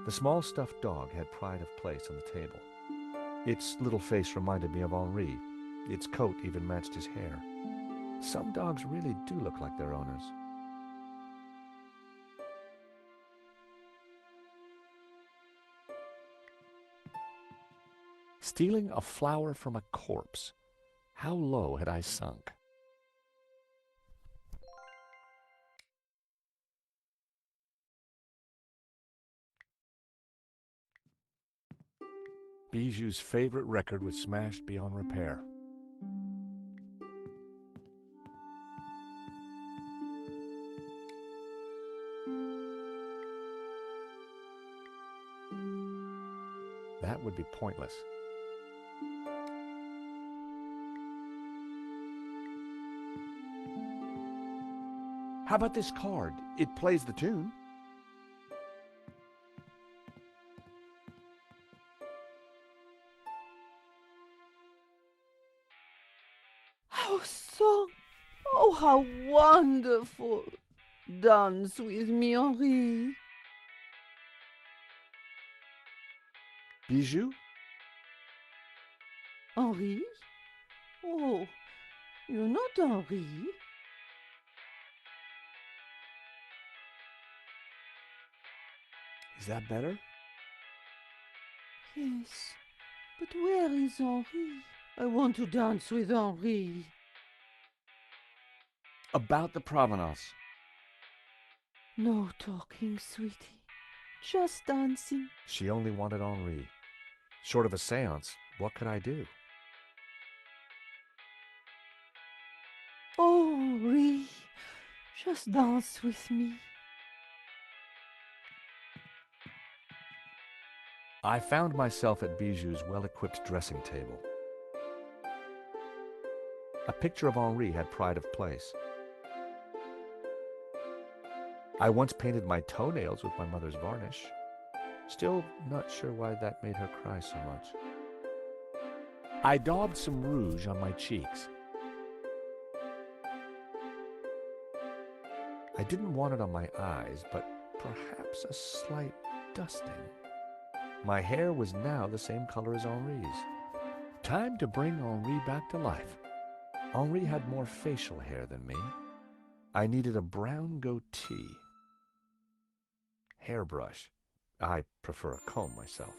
The small stuffed dog had pride of place on the table. Its little face reminded me of Henri. Its coat even matched his hair. Some dogs really do look like their owners. Stealing a flower from a corpse. How low had I sunk? Bijou's favorite record was smashed beyond repair. That would be pointless. How about this card? It plays the tune. Our song! Oh, how wonderful! Dance with me, Henri. Bijou? Henri? Oh, you're not Henri. Is that better? Yes, but where is Henri? I want to dance with Henri. About the provenance. No talking, sweetie. Just dancing. She only wanted Henri. Short of a seance, what could I do? Oh, Henri, just dance with me. I found myself at Bijou's well-equipped dressing table. A picture of Henri had pride of place. I once painted my toenails with my mother's varnish. Still not sure why that made her cry so much. I daubed some rouge on my cheeks. I didn't want it on my eyes, but perhaps a slight dusting. My hair was now the same color as Henri's. Time to bring Henri back to life. Henri had more facial hair than me. I needed a brown goatee. Hairbrush. I prefer a comb myself.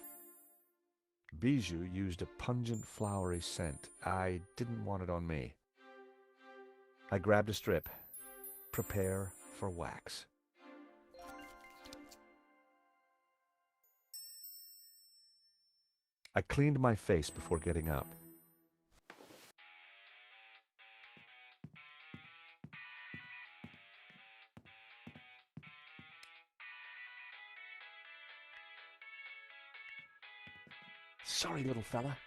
Bijou used a pungent flowery scent. I didn't want it on me. I grabbed a strip. Prepare for wax. I cleaned my face before getting up. Sorry, little fella.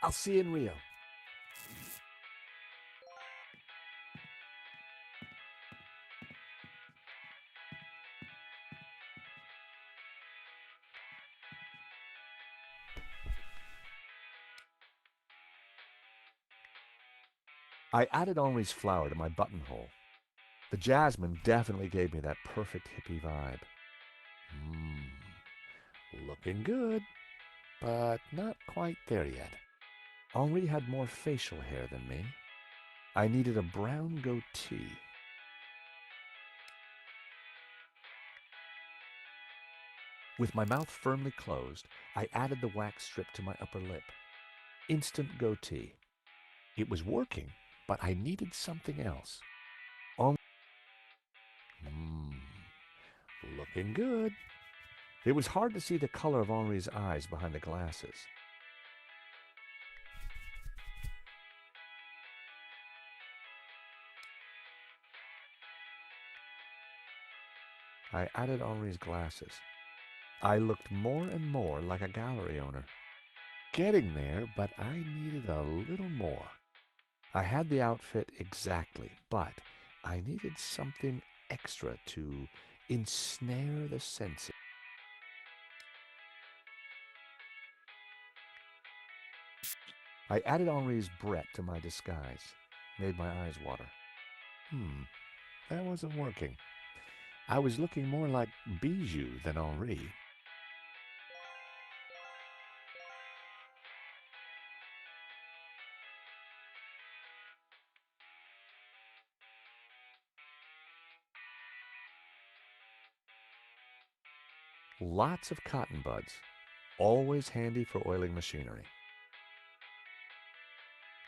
I'll see you in Rio. I added Henri's flower to my buttonhole. The jasmine definitely gave me that perfect hippie vibe. Looking good, but not quite there yet. Henri had more facial hair than me. I needed a brown goatee. With my mouth firmly closed, I added the wax strip to my upper lip. Instant goatee. It was working, but I needed something else. Looking good. It was hard to see the color of Henri's eyes behind the glasses. I added Henri's glasses. I looked more and more like a gallery owner. Getting there, but I needed a little more. I had the outfit exactly, but I needed something extra to ensnare the senses. I added Henri's Brett to my disguise, made my eyes water. That wasn't working. I was looking more like Bijou than Henri. Lots of cotton buds, always handy for oiling machinery.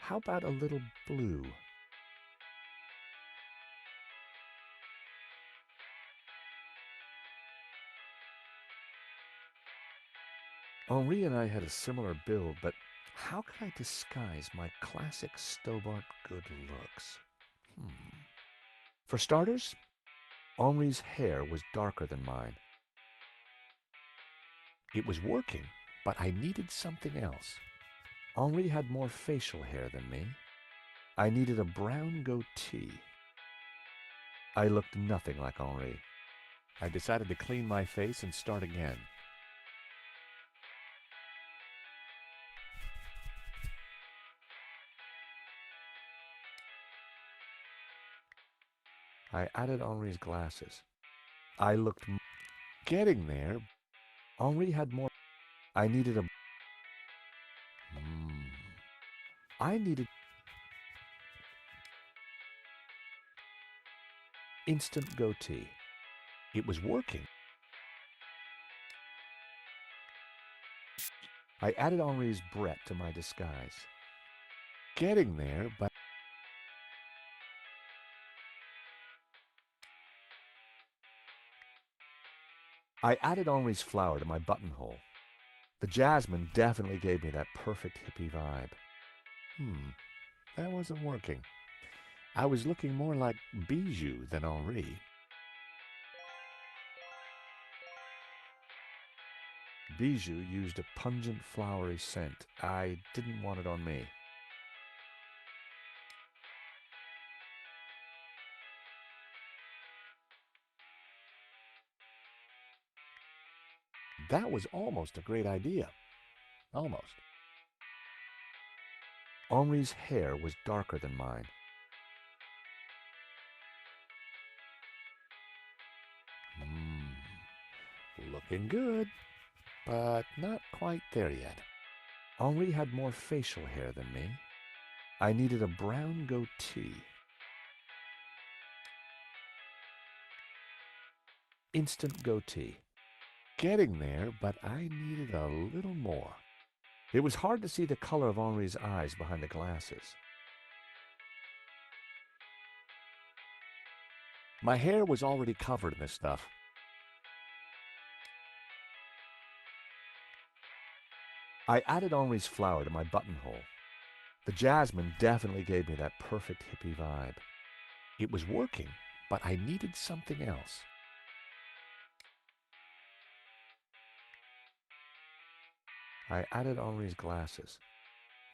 How about a little blue? Henri and I had a similar build, but how could I disguise my classic Stobbart good looks? For starters, Henri's hair was darker than mine. It was working, but I needed something else. Henri had more facial hair than me. I needed a brown goatee. I looked nothing like Henri. I decided to clean my face and start again. I added Henri's glasses. I looked getting there. Henri had more. I needed a. I needed instant goatee. It was working. I added Henri's Brett to my disguise. Getting there, but I added Henri's flower to my buttonhole. The jasmine definitely gave me that perfect hippie vibe. That wasn't working. I was looking more like Bijou than Henri. Bijou used a pungent flowery scent. I didn't want it on me. That was almost a great idea. Almost. Henri's hair was darker than mine. Looking good, but not quite there yet. Henri had more facial hair than me. I needed a brown goatee. Instant goatee. Getting there, but I needed a little more. It was hard to see the color of Henri's eyes behind the glasses. My hair was already covered in this stuff. I added Henri's flower to my buttonhole. The jasmine definitely gave me that perfect hippie vibe. It was working, but I needed something else. I added Henri's glasses.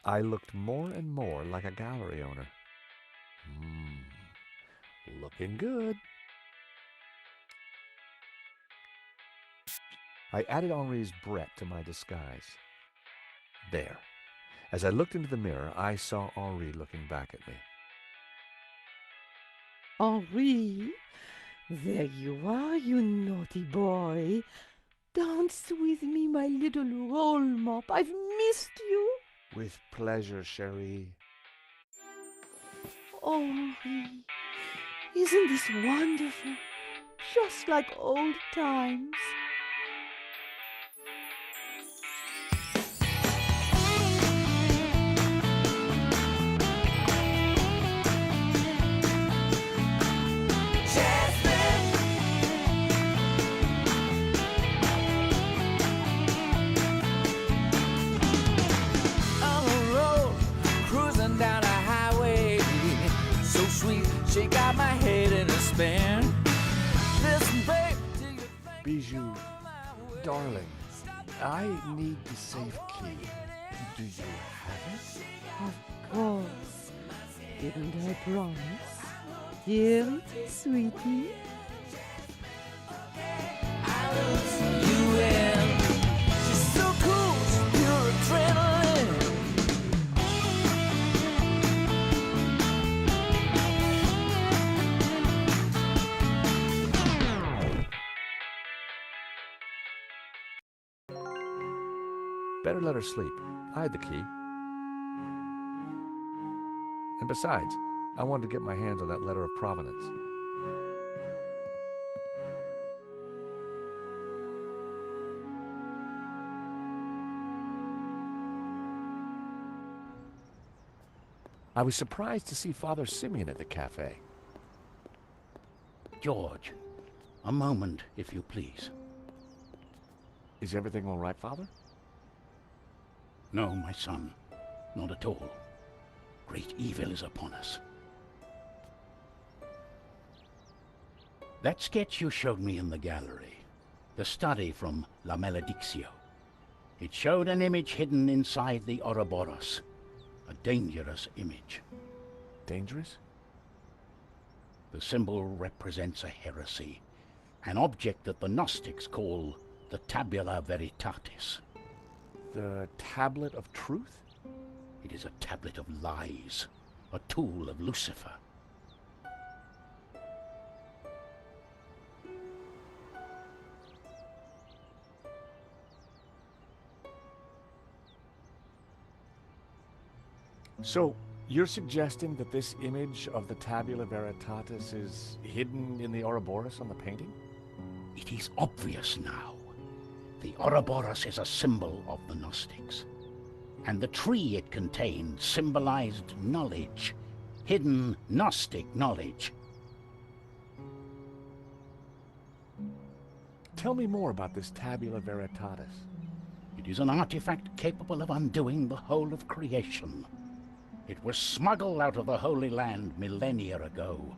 I looked more and more like a gallery owner. Looking good. I added Henri's Brett to my disguise. There. As I looked into the mirror, I saw Henri looking back at me. Henri, there you are, you naughty boy. Dance with me, my little roll mop. I've missed you. With pleasure, chérie. Oh, Henri, isn't this wonderful? Just like old times. Bijou, darling, I need the safe key. Do you have it? Of course. Didn't I promise? Here it is, sweetie. You and she's so cool, she's pure adrenaline. Better let her sleep. I had the key. And besides, I wanted to get my hands on that letter of provenance. I was surprised to see Father Simeon at the cafe. George, a moment, if you please. Is everything all right, Father? No, my son, not at all. Great evil is upon us. That sketch you showed me in the gallery, the study from La Maledictio, it showed an image hidden inside the Ouroboros, a dangerous image. Dangerous? The symbol represents a heresy, an object that the Gnostics call the tabula veritatis. The tablet of truth? It is a tablet of lies, a tool of Lucifer. So, you're suggesting that this image of the tabula veritatis is hidden in the Ouroboros on the painting? It is obvious now. The Ouroboros is a symbol of the Gnostics, and the tree it contained symbolized knowledge, hidden Gnostic knowledge. Tell me more about this tabula veritatis. It is an artifact capable of undoing the whole of creation. It was smuggled out of the Holy Land millennia ago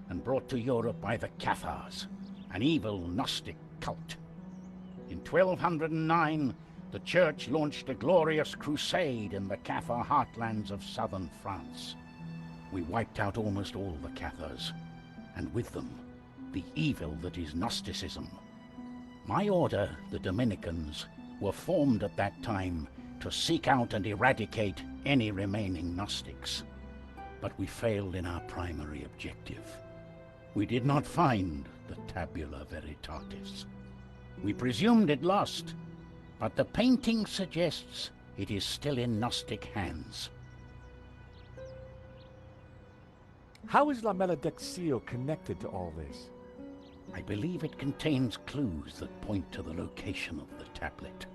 and brought to Europe by the Cathars, an evil Gnostic cult. In 1209, the Church launched a glorious crusade in the Cathar heartlands of southern France. We wiped out almost all the Cathars, and with them, the evil that is Gnosticism. My order, the Dominicans, were formed at that time to seek out and eradicate any remaining Gnostics. But we failed in our primary objective. We did not find the tabula veritatis. We presumed it lost, but the painting suggests it is still in Gnostic hands. How is La Maledictio connected to all this? I believe it contains clues that point to the location of the tablet.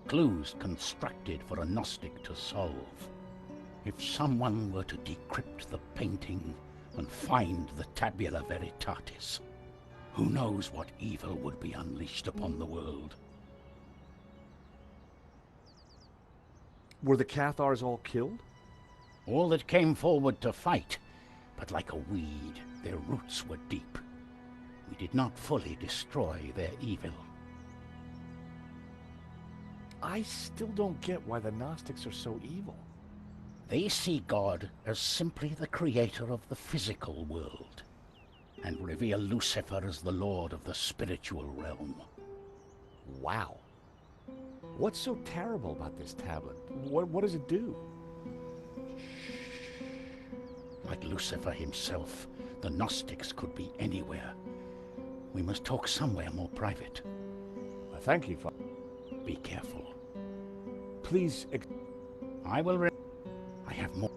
Clues constructed for a Gnostic to solve. If someone were to decrypt the painting and find the tabula veritatis, who knows what evil would be unleashed upon the world? Were the Cathars all killed? All that came forward to fight, but like a weed, their roots were deep. We did not fully destroy their evil. I still don't get why the Gnostics are so evil. They see God as simply the creator of the physical world, and revere Lucifer as the lord of the spiritual realm. Wow. What's so terrible about this tablet? What does it do? Like Lucifer himself, the Gnostics could be anywhere. We must talk somewhere more private. Thank you, Father. Be careful. Please, I have more.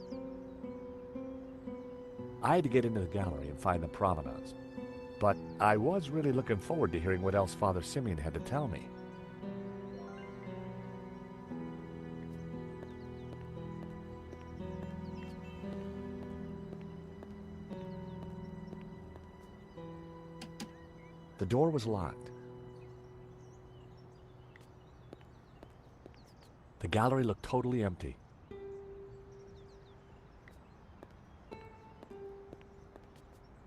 I had to get into the gallery and find the provenance, but I was really looking forward to hearing what else Father Simeon had to tell me. The door was locked. The gallery looked totally empty.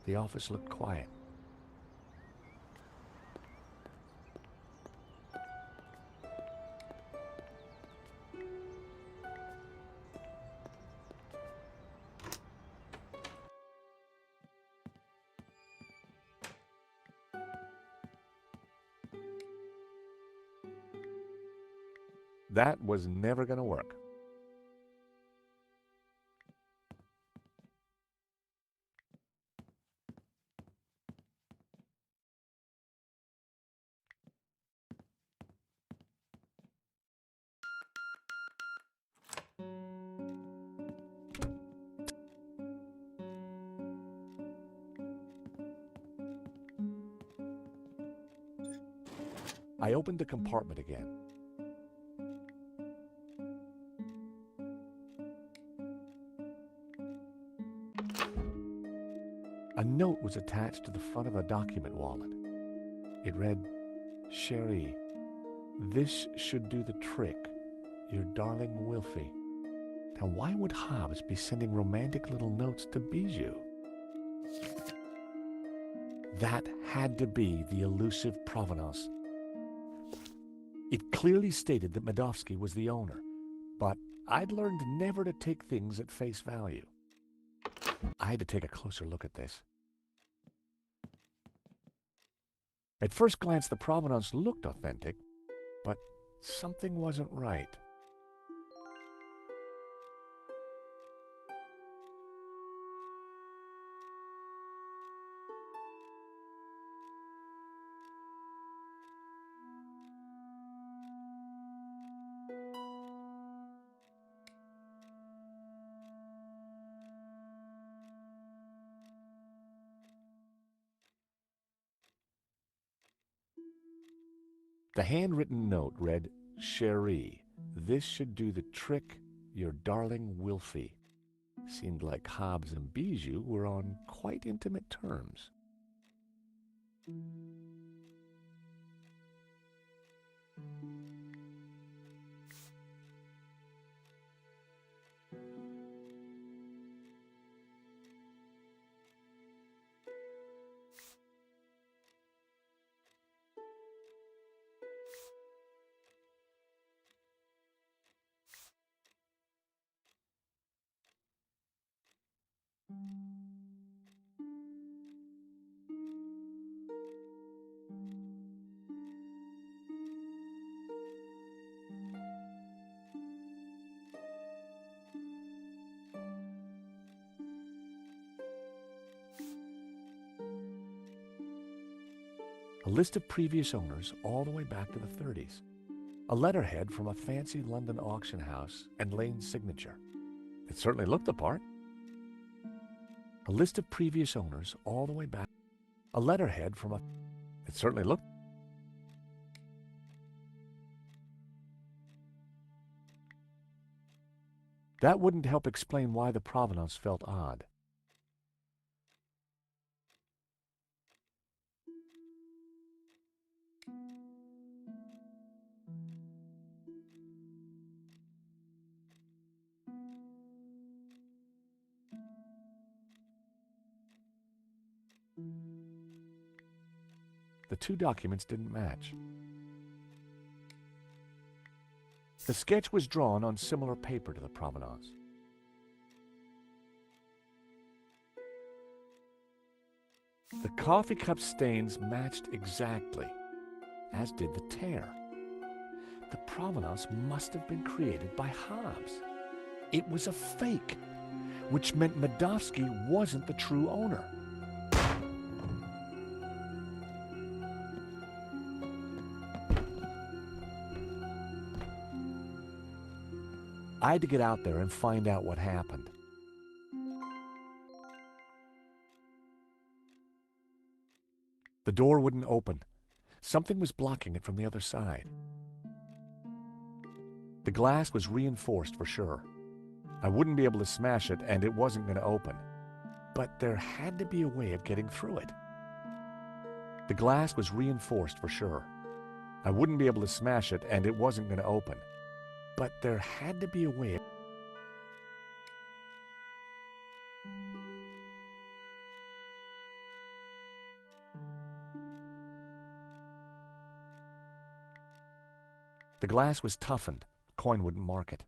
The office looked quiet. That was never going to work. I opened the compartment again. A note was attached to the front of a document wallet. It read, "Cherie, this should do the trick. Your darling Wilfie." Now, why would Hobbs be sending romantic little notes to Bijou? That had to be the elusive provenance. It clearly stated that Medovsky was the owner, but I'd learned never to take things at face value. I had to take a closer look at this. At first glance, the provenance looked authentic, but something wasn't right. The handwritten note read, "Cherie, this should do the trick. Your darling Wilfie." Seemed like Hobbs and Bijou were on quite intimate terms. A list of previous owners all the way back to the 30s. A letterhead from a fancy London auction house and Lane's signature. It certainly looked the part. A list of previous owners all the way back. A letterhead from a... It certainly looked... That wouldn't help explain why the provenance felt odd. The two documents didn't match. The sketch was drawn on similar paper to the provenance. The coffee cup stains matched exactly, as did the tear. The provenance must have been created by Hobbs. It was a fake, which meant Medovsky wasn't the true owner. I had to get out there and find out what happened. The door wouldn't open. Something was blocking it from the other side. The glass was reinforced for sure. I wouldn't be able to smash it, and it wasn't going to open. But there had to be a way of getting through it. The glass was reinforced for sure. I wouldn't be able to smash it, and it wasn't going to open. But there had to be a way. The glass was toughened. Coin wouldn't mark it.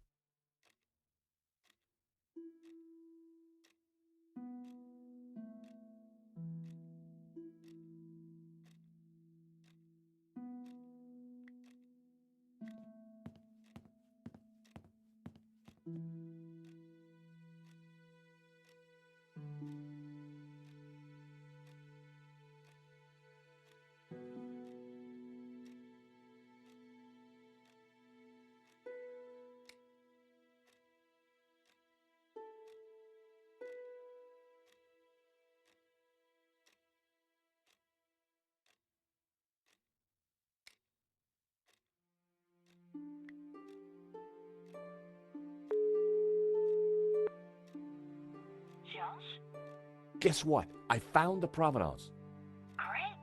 Guess what? I found the provenance. Great.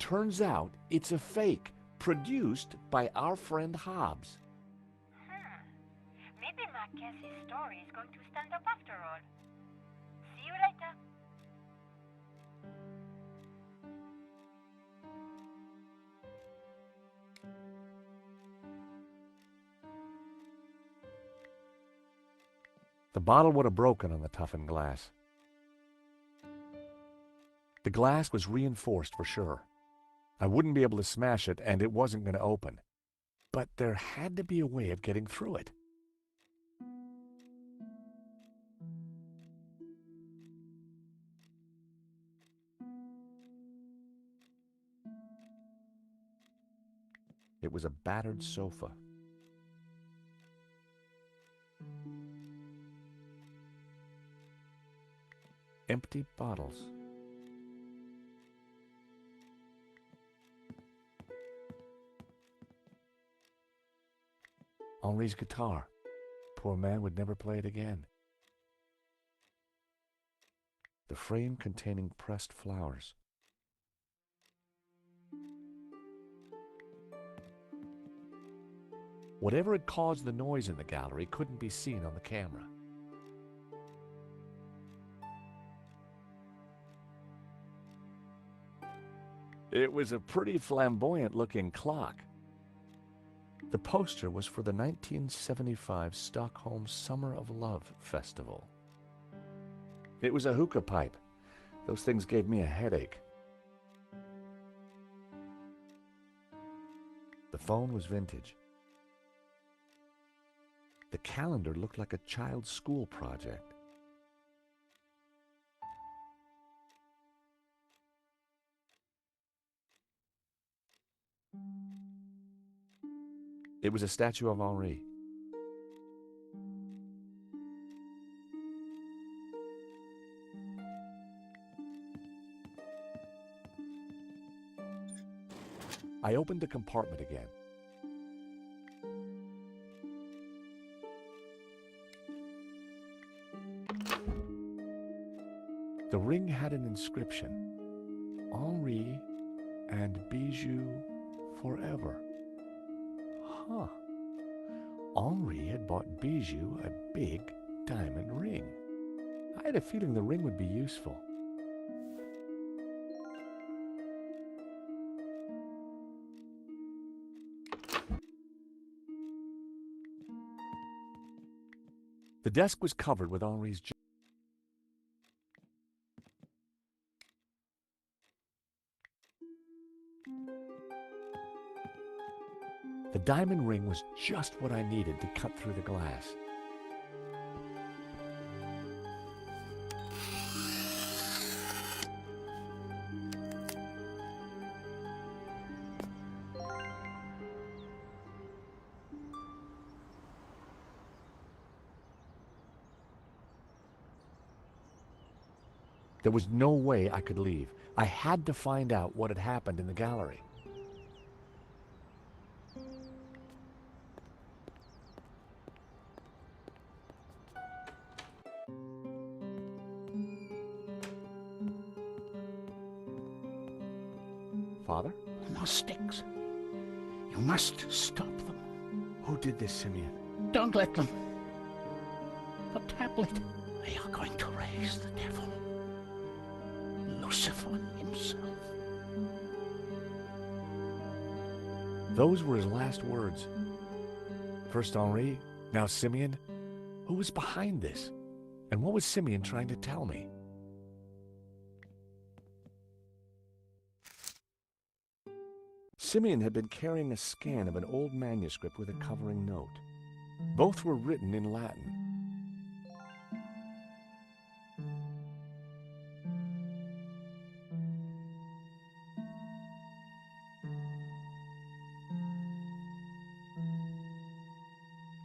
Turns out it's a fake, produced by our friend Hobbs. Maybe Mackenzie's story is going to stand up after all. See you later. The bottle would have broken on the toughened glass. The glass was reinforced for sure. I wouldn't be able to smash it, and it wasn't going to open. But there had to be a way of getting through it. It was a battered sofa. Empty bottles. Henri's guitar. Poor man would never play it again. The frame containing pressed flowers. Whatever had caused the noise in the gallery couldn't be seen on the camera. It was a pretty flamboyant-looking clock. The poster was for the 1975 Stockholm Summer of Love Festival. It was a hookah pipe. Those things gave me a headache. The phone was vintage. The calendar looked like a child's school project. It was a statue of Henri. I opened the compartment again. The ring had an inscription: Henri and Bijou forever. Huh. Henri had bought Bijou a big diamond ring. I had a feeling the ring would be useful. The desk was covered with Henri's jewelry. The diamond ring was just what I needed to cut through the glass. There was no way I could leave. I had to find out what had happened in the gallery. Father? No sticks. You must stop them. Who did this, Simeon? Don't let them. The tablet. They are going to raise the devil. Lucifer himself. Those were his last words. First Henri, now Simeon. Who was behind this? And what was Simeon trying to tell me? Simeon had been carrying a scan of an old manuscript with a covering note. Both were written in Latin.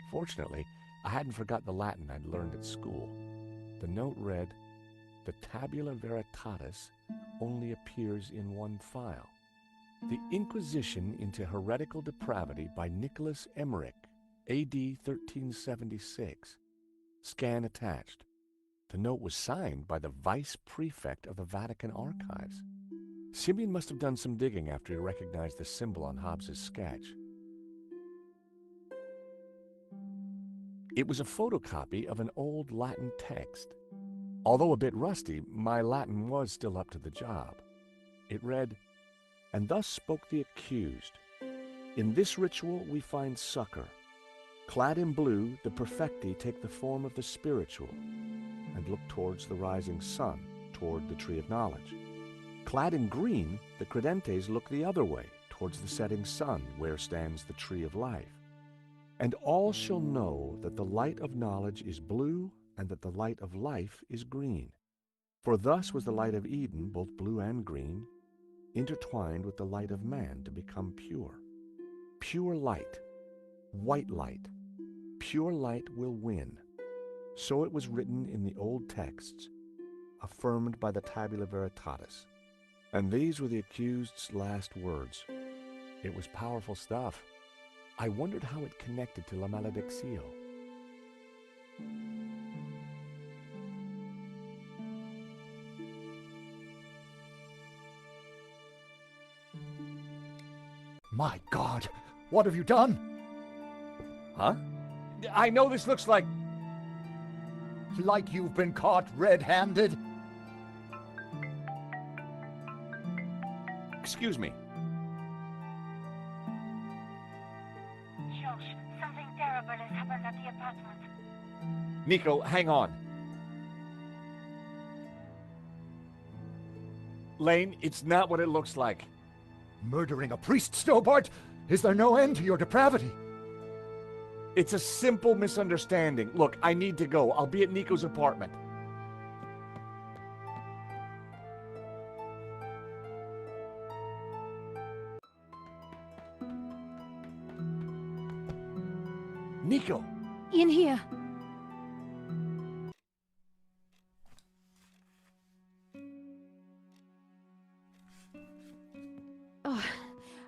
Fortunately, I hadn't forgotten the Latin I'd learned at school. The note read, "The tabula veritatis only appears in one file. The Inquisition into Heretical Depravity by Nicholas Emmerich, A.D. 1376. Scan attached." The note was signed by the vice prefect of the Vatican Archives. Simeon must have done some digging after he recognized the symbol on Hobbes's sketch. It was a photocopy of an old Latin text. Although a bit rusty, my Latin was still up to the job. It read, "And thus spoke the accused. In this ritual we find succor. Clad in blue, the perfecti take the form of the spiritual and look towards the rising sun, toward the tree of knowledge. Clad in green, the credentes look the other way, towards the setting sun, where stands the tree of life. And all shall know that the light of knowledge is blue, and that the light of life is green. For thus was the light of Eden, both blue and green, intertwined with the light of man to become pure. Pure light, white light, pure light will win." So it was written in the old texts, affirmed by the Tabula Veritatis. And these were the accused's last words. It was powerful stuff. I wondered how it connected to La Maledictio. My God, what have you done? Huh? I know this looks like... Like you've been caught red-handed? Excuse me. George, something terrible has happened at the apartment. Nico, hang on. Lane, it's not what it looks like. Murdering a priest, Sтоббart? Is there no end to your depravity? It's a simple misunderstanding. Look, I need to go. I'll be at Nico's apartment. Nico! In here. Oh,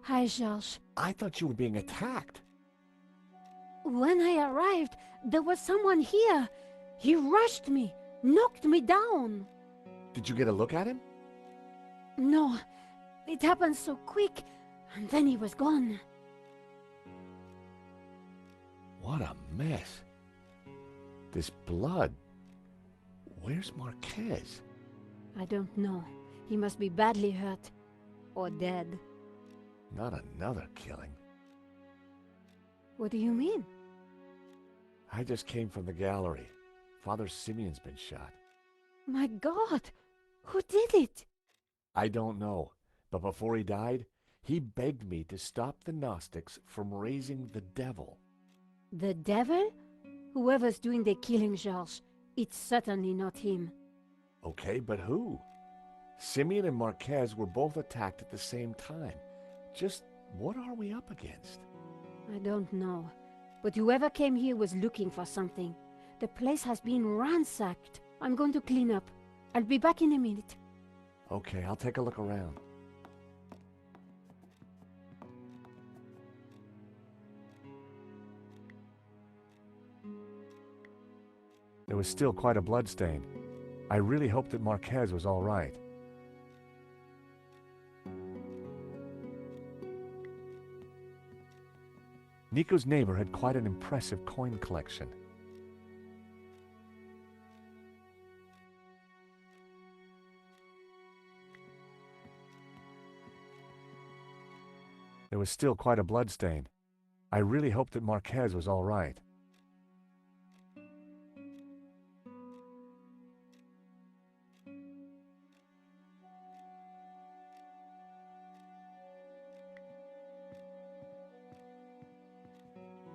hi, George. I thought you were being attacked. When I arrived, there was someone here. He rushed me, knocked me down. Did you get a look at him? No, it happened so quick, and then he was gone. What a mess. This blood. Where's Marquez? I don't know. He must be badly hurt. Or dead. Not another killing. What do you mean? I just came from the gallery. Father Simeon's been shot. My God! Who did it? I don't know, but before he died, he begged me to stop the Gnostics from raising the devil. The devil? Whoever's doing the killing, George, it's certainly not him. Okay, but who? Simeon and Marquez were both attacked at the same time. Just what are we up against? I don't know. But whoever came here was looking for something. The place has been ransacked. I'm going to clean up. I'll be back in a minute. Okay, I'll take a look around. There was still quite a bloodstain. I really hoped that Marquez was all right. Nico's neighbor had quite an impressive coin collection. There was still quite a bloodstain. I really hoped that Marquez was all right.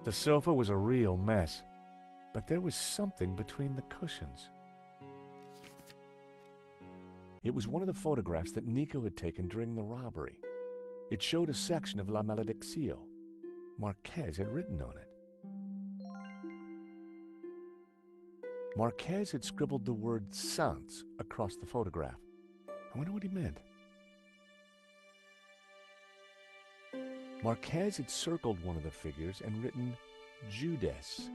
The sofa was a real mess, but there was something between the cushions. It was one of the photographs that Nico had taken during the robbery. It showed a section of La Maledictio. Marquez had written on it. Marquez had scribbled the word "sans" across the photograph. I wonder what he meant. Marquez had circled one of the figures and written Judas.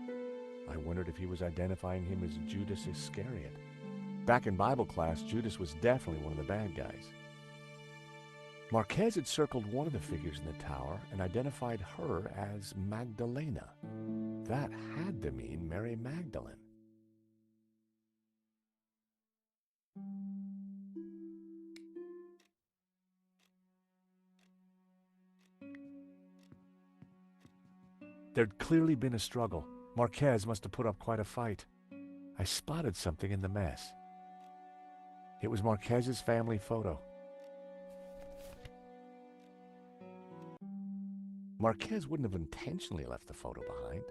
I wondered if he was identifying him as Judas Iscariot. Back in Bible class, Judas was definitely one of the bad guys. Marquez had circled one of the figures in the tower and identified her as Magdalena. That had to mean Mary Magdalene. There'd clearly been a struggle. Marquez must have put up quite a fight. I spotted something in the mess. It was Marquez's family photo. Marquez wouldn't have intentionally left the photo behind.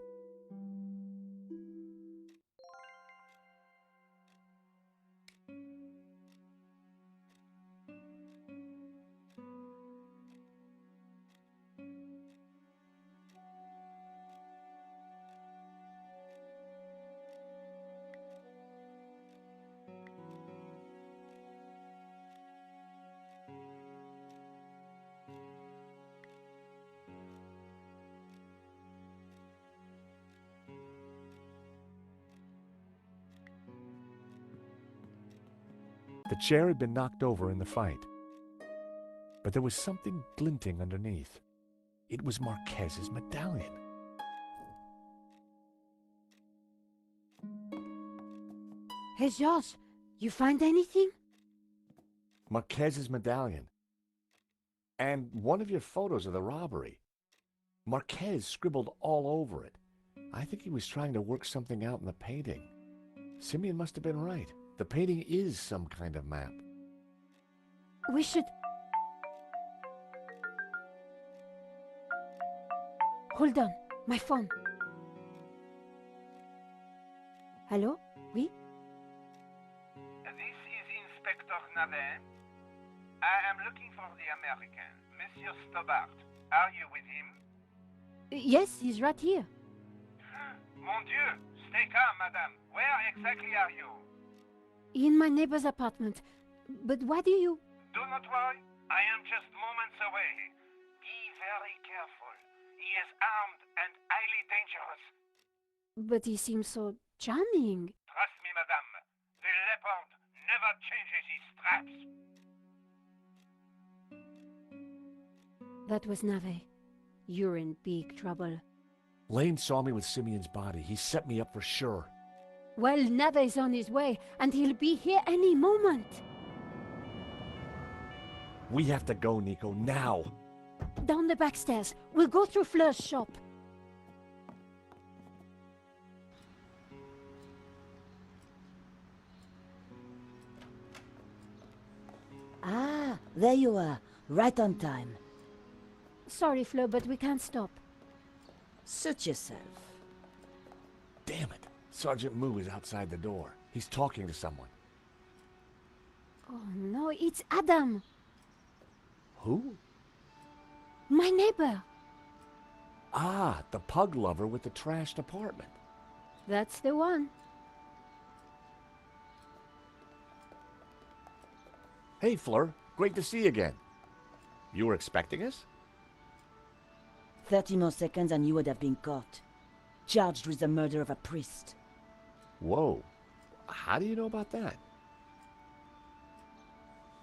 The chair had been knocked over in the fight, but there was something glinting underneath. It was Marquez's medallion. Hey, George, you find anything? Marquez's medallion. And one of your photos of the robbery. Marquez scribbled all over it. I think he was trying to work something out in the painting. Simeon must have been right. The painting is some kind of map. We should... Hold on, my phone. Hello? Oui? This is Inspector Navet. I am looking for the American, Monsieur Stobbart. Are you with him? Yes, he's right here. Mon Dieu! Stay calm, madame. Where exactly are you? In my neighbor's apartment. But why do you... Do not worry. I am just moments away. Be very careful. He is armed and highly dangerous. But he seems so charming. Trust me, madame. The leopard never changes his straps. That was Nave. You're in big trouble. Lane saw me with Simeon's body. He set me up for sure. Well, Nave's on his way, and he'll be here any moment. We have to go, Nico, now. Down the back stairs. We'll go through Fleur's shop. Ah, there you are. Right on time. Sorry, Fleur, but we can't stop. Suit yourself. Damn it. Sergeant Moo is outside the door. He's talking to someone. Oh no, it's Adam. Who? My neighbor. Ah, the pug lover with the trashed apartment. That's the one. Hey, Fleur. Great to see you again. You were expecting us? 30 more seconds and you would have been caught. Charged with the murder of a priest. Whoa. How do you know about that?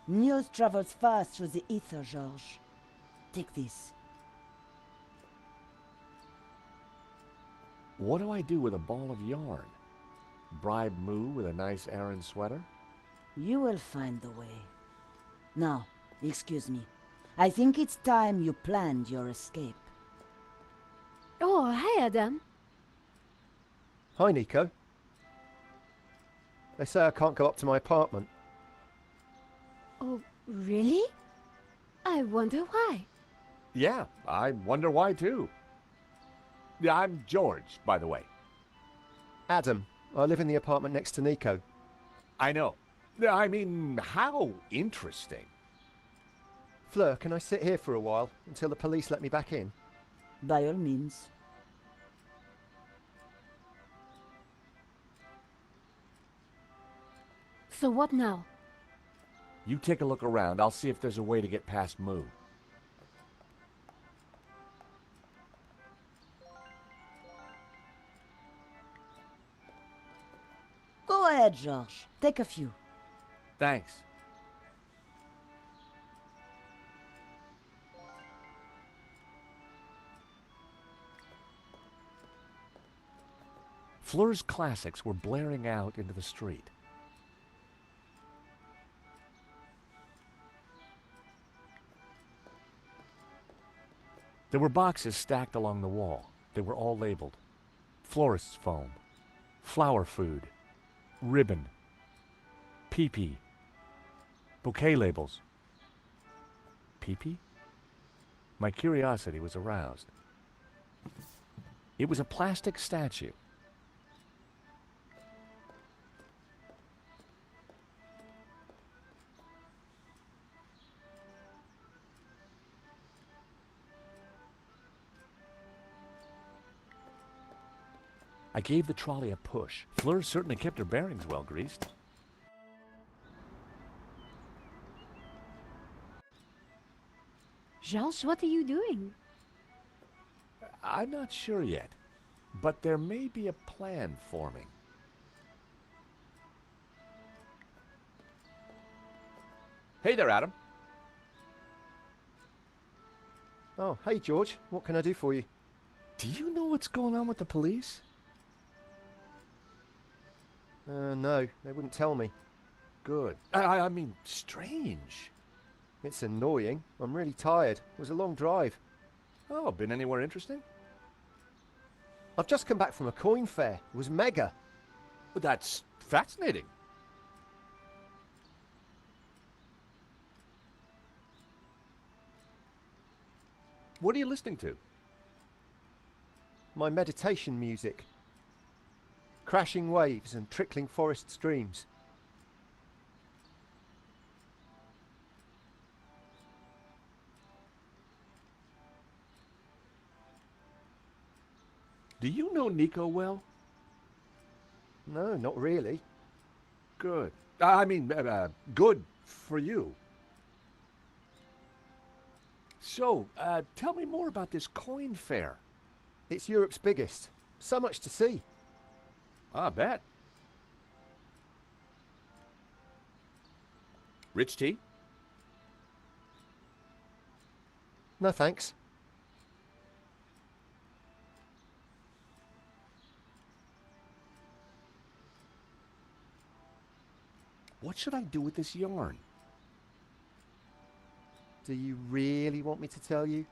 News travels fast through the ether, Georges. Take this. What do I do with a ball of yarn? Bribe Moo with a nice Aran sweater? You will find the way. Now, excuse me. I think it's time you planned your escape. Oh, hi, Adam. Hi, Nico. They say I can't go up to my apartment. Oh, really? I wonder why. Yeah, I wonder why too. Yeah, I'm George, by the way. Adam, I live in the apartment next to Nico. I know. I mean, how interesting. Fleur, can I sit here for a while until the police let me back in? By all means. So what now? You take a look around. I'll see if there's a way to get past Moo. Go ahead, George. Take a few. Thanks. Fleur's classics were blaring out into the street. There were boxes stacked along the wall. They were all labeled. Florist's foam, flower food, ribbon, pee-pee, bouquet labels. Pee-pee? My curiosity was aroused. It was a plastic statue. I gave the trolley a push. Fleur certainly kept her bearings well greased. George, what are you doing? I'm not sure yet, but there may be a plan forming. Hey there, Adam. Oh, hey, George. What can I do for you? Do you know what's going on with the police? No, they wouldn't tell me. Good. I mean, strange. It's annoying. I'm really tired. It was a long drive. Oh, been anywhere interesting? I've just come back from a coin fair. It was mega. Well, that's fascinating. What are you listening to? My meditation music. Crashing waves and trickling forest streams. Do you know Nico well? No, not really. Good. I mean, good for you. So, tell me more about this coin fair. It's Europe's biggest. So much to see. I bet. Rich tea? No thanks. What should I do with this yarn? Do you really want me to tell you?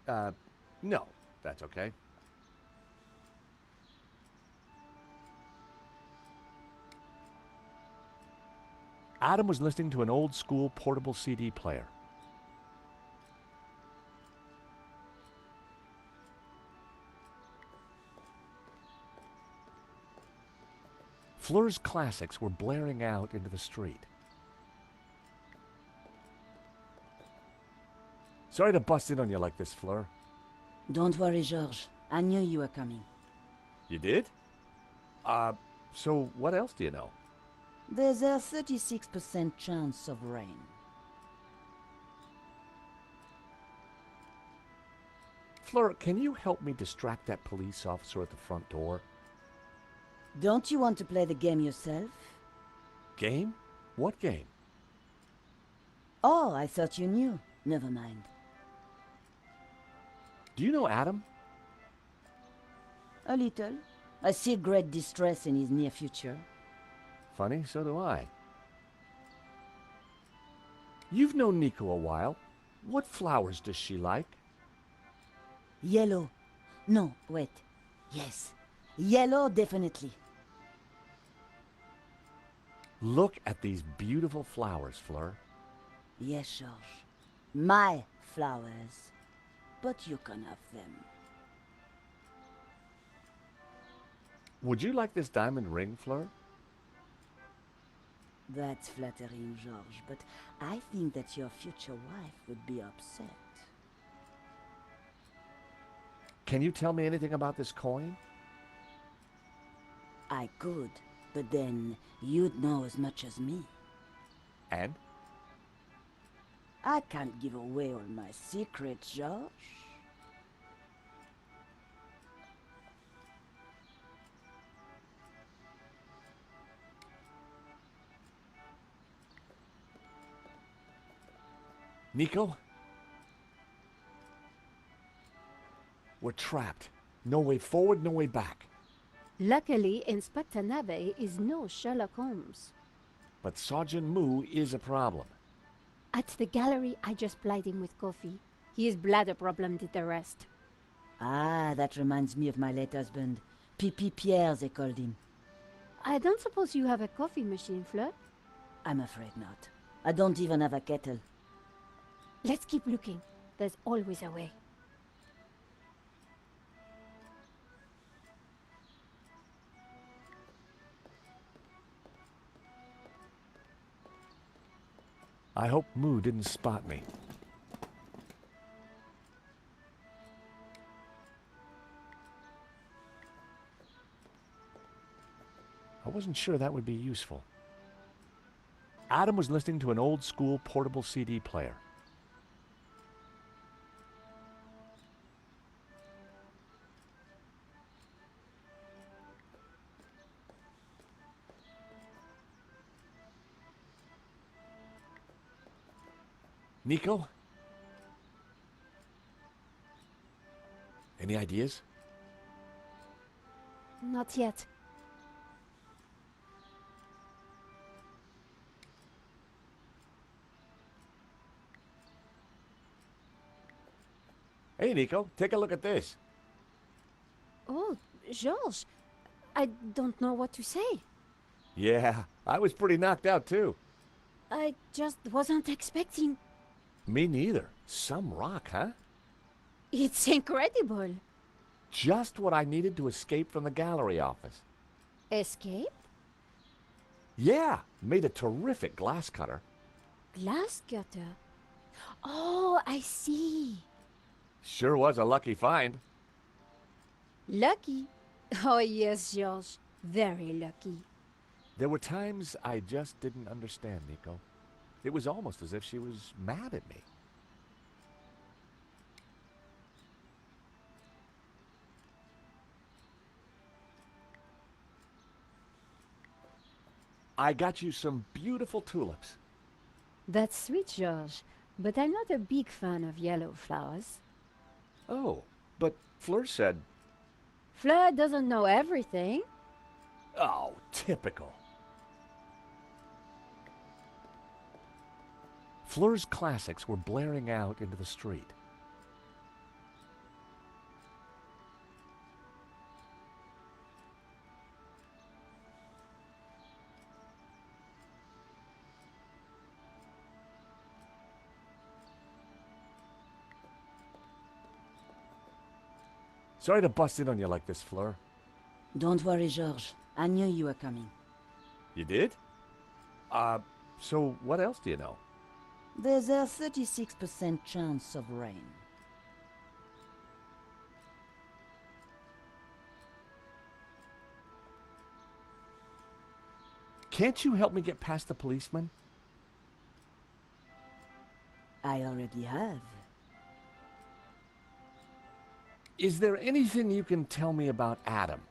No, that's okay. Adam was listening to an old-school portable CD player. Fleur's classics were blaring out into the street. Sorry to bust in on you like this, Fleur. Don't worry, George. I knew you were coming. You did? So what else do you know? There's a 36% chance of rain. Fleur, can you help me distract that police officer at the front door? Don't you want to play the game yourself? Game? What game? Oh, I thought you knew. Never mind. Do you know Adam? A little. I see great distress in his near future. Funny, so do I. You've known Nico a while. What flowers does she like? Yellow. No, wait. Yes. Yellow, definitely. Look at these beautiful flowers, Fleur. Yes, George. My flowers. But you can have them. Would you like this diamond ring, Fleur? That's flattering, George, but I think that your future wife would be upset. Can you tell me anything about this coin? I could, but then you'd know as much as me. And? I can't give away all my secrets, George. Nico? We're trapped. No way forward, no way back. Luckily, Inspector Nave is no Sherlock Holmes. But Sergeant Moo is a problem. At the gallery, I just plied him with coffee. His bladder problem did the rest. Ah, that reminds me of my late husband. Pipi Pierre, they called him. I don't suppose you have a coffee machine, Fleur? I'm afraid not. I don't even have a kettle. Let's keep looking. There's always a way. I hope Moo didn't spot me. I wasn't sure that would be useful. Adam was listening to an old-school portable CD player. Nico? Any ideas? Not yet. Hey, Nico, take a look at this. Oh, Georges, I don't know what to say. Yeah, I was pretty knocked out, too. I just wasn't expecting... Me neither. Some rock, huh? It's incredible. Just what I needed to escape from the gallery office. Escape? Yeah, made a terrific glass cutter. Glass cutter? Oh, I see. Sure was a lucky find. Lucky? Oh yes, Georges. Very lucky. There were times I just didn't understand, Nico. It was almost as if she was mad at me. I got you some beautiful tulips. That's sweet, Georges. But I'm not a big fan of yellow flowers. Oh, but Fleur said... Fleur doesn't know everything. Oh, typical. Fleur's classics were blaring out into the street. Sorry to bust in on you like this, Fleur. Don't worry, Georges. I knew you were coming. You did? So what else do you know? There's a 36% chance of rain. Can't you help me get past the policeman? I already have. Is there anything you can tell me about Adam?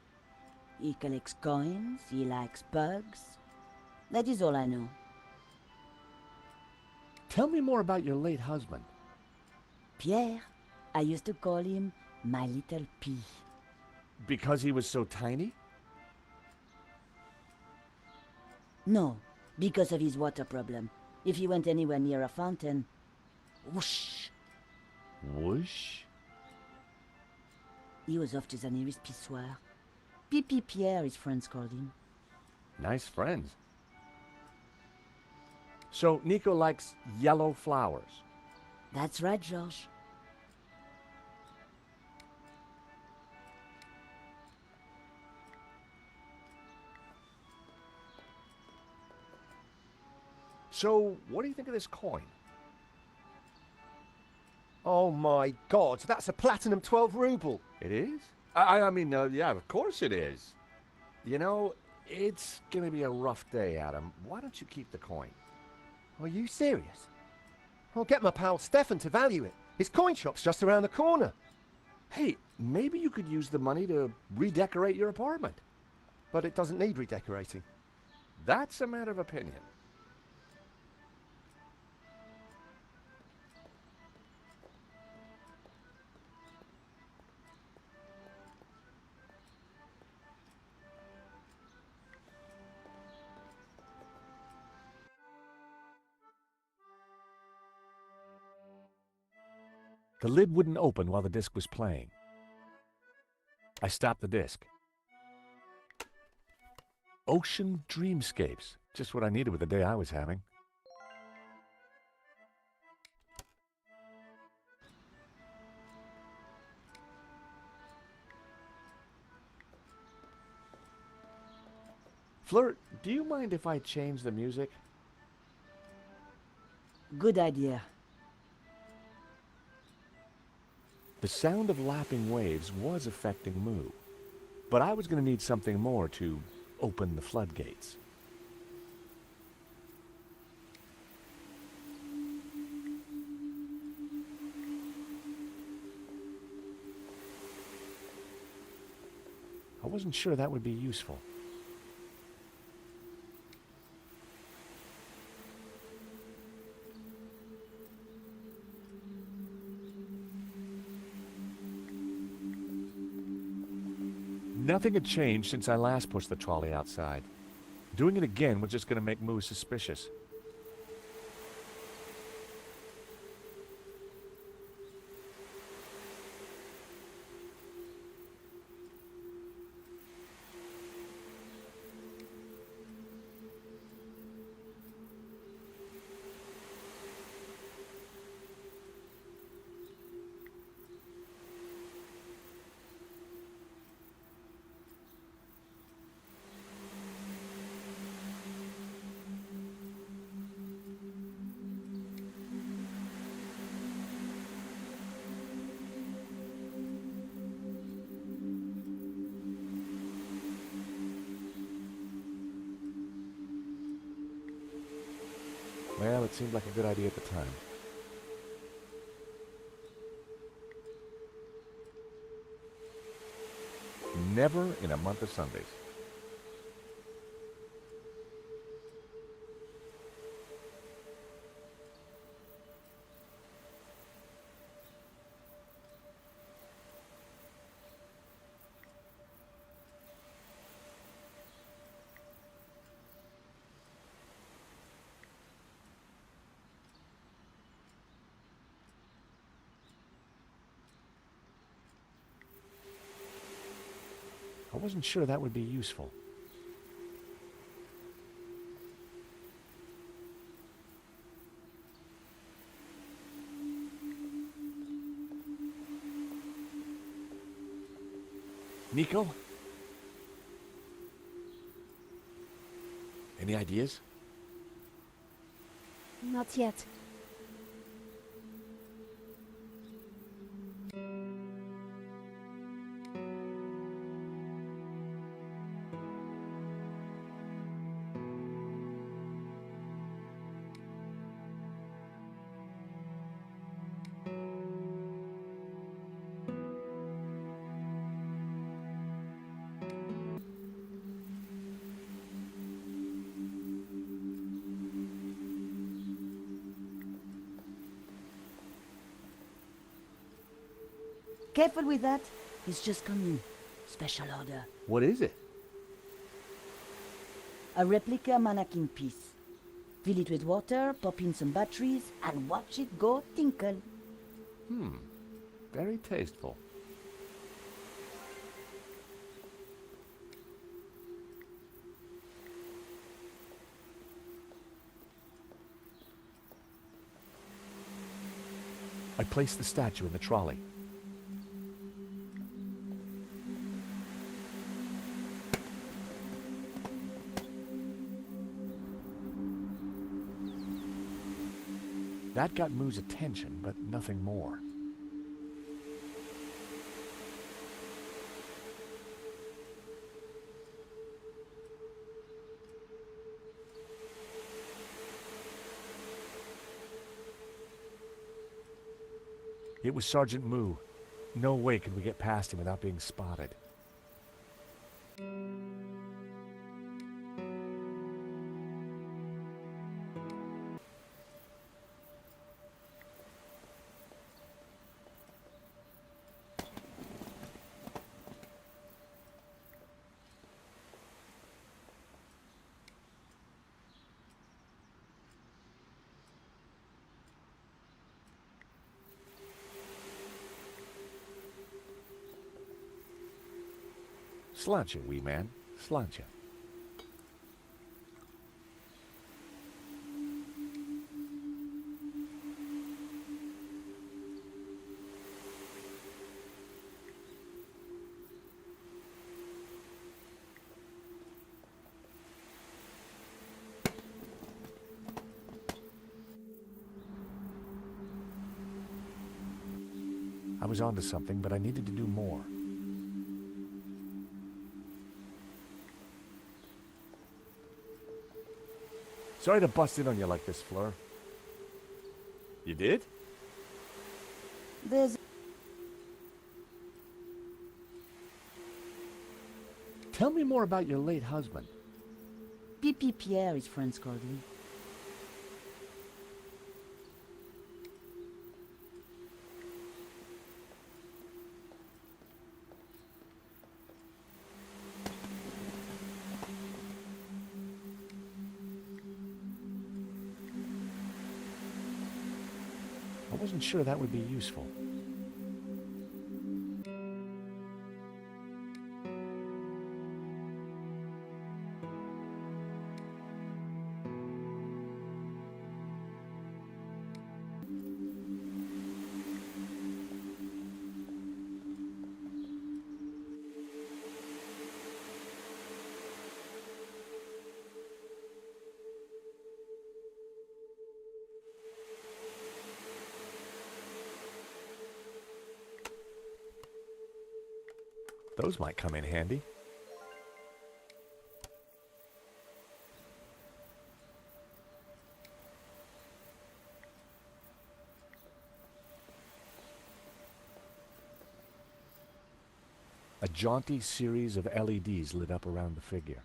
He collects coins, he likes bugs. That is all I know. Tell me more about your late husband. Pierre, I used to call him my little pea. Because he was so tiny? No, because of his water problem. If he went anywhere near a fountain, whoosh! Whoosh? He was off to the nearest pissoir. Pipi Pierre, his friends called him. Nice friends. So Nico likes yellow flowers. That's right, Georges. So what do you think of this coin? Oh my god, that's a platinum 12 ruble. It is? I mean, yeah, of course it is. You know, it's gonna be a rough day, Adam. Why don't you keep the coin? Are you serious? I'll get my pal Stefan to value it. His coin shop's just around the corner. Hey, maybe you could use the money to redecorate your apartment. But it doesn't need redecorating. That's a matter of opinion. The lid wouldn't open while the disc was playing. I stopped the disc. Ocean dreamscapes. Just what I needed with the day I was having. Flirt, do you mind if I change the music? Good idea. The sound of lapping waves was affecting Moo, but I was going to need something more to open the floodgates. I wasn't sure that would be useful. Nothing had changed since I last pushed the trolley outside. Doing it again was just going to make Moo suspicious. Well, it seemed like a good idea at the time. Never in a month of Sundays. I wasn't sure that would be useful. Nico? Any ideas? Not yet. Careful with that. It's just coming. Special order. What is it? A replica mannequin piece. Fill it with water, pop in some batteries, and watch it go tinkle. Very tasteful. I placed the statue in the trolley. That got Moo's attention, but nothing more. It was Sergeant Moo. No way could we get past him without being spotted. Sláinte, wee man. Sláinte. I was onto something, but I needed to do more. Sorry to bust in on you like this, Fleur. You did? There's... Tell me more about your late husband. Pipi Pierre, his friends called him. I wasn't sure that would be useful. Those might come in handy. A jaunty series of LEDs lit up around the figure.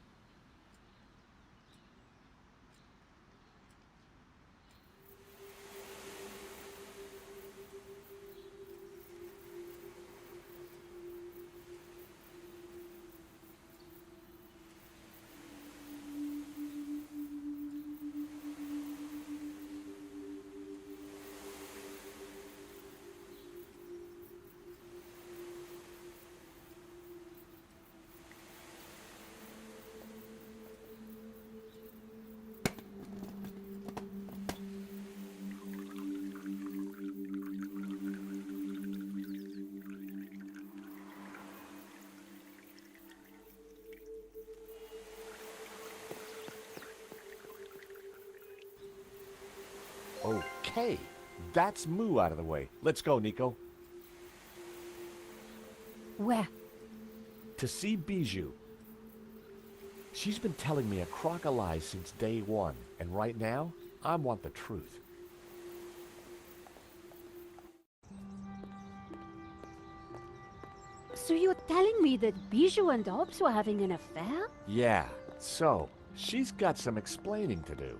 Okay, that's Moo out of the way. Let's go, Nico. Where? To see Bijou. She's been telling me a crock of lies since day one, and right now, I want the truth. So you're telling me that Bijou and Hobbs were having an affair? Yeah, so, she's got some explaining to do.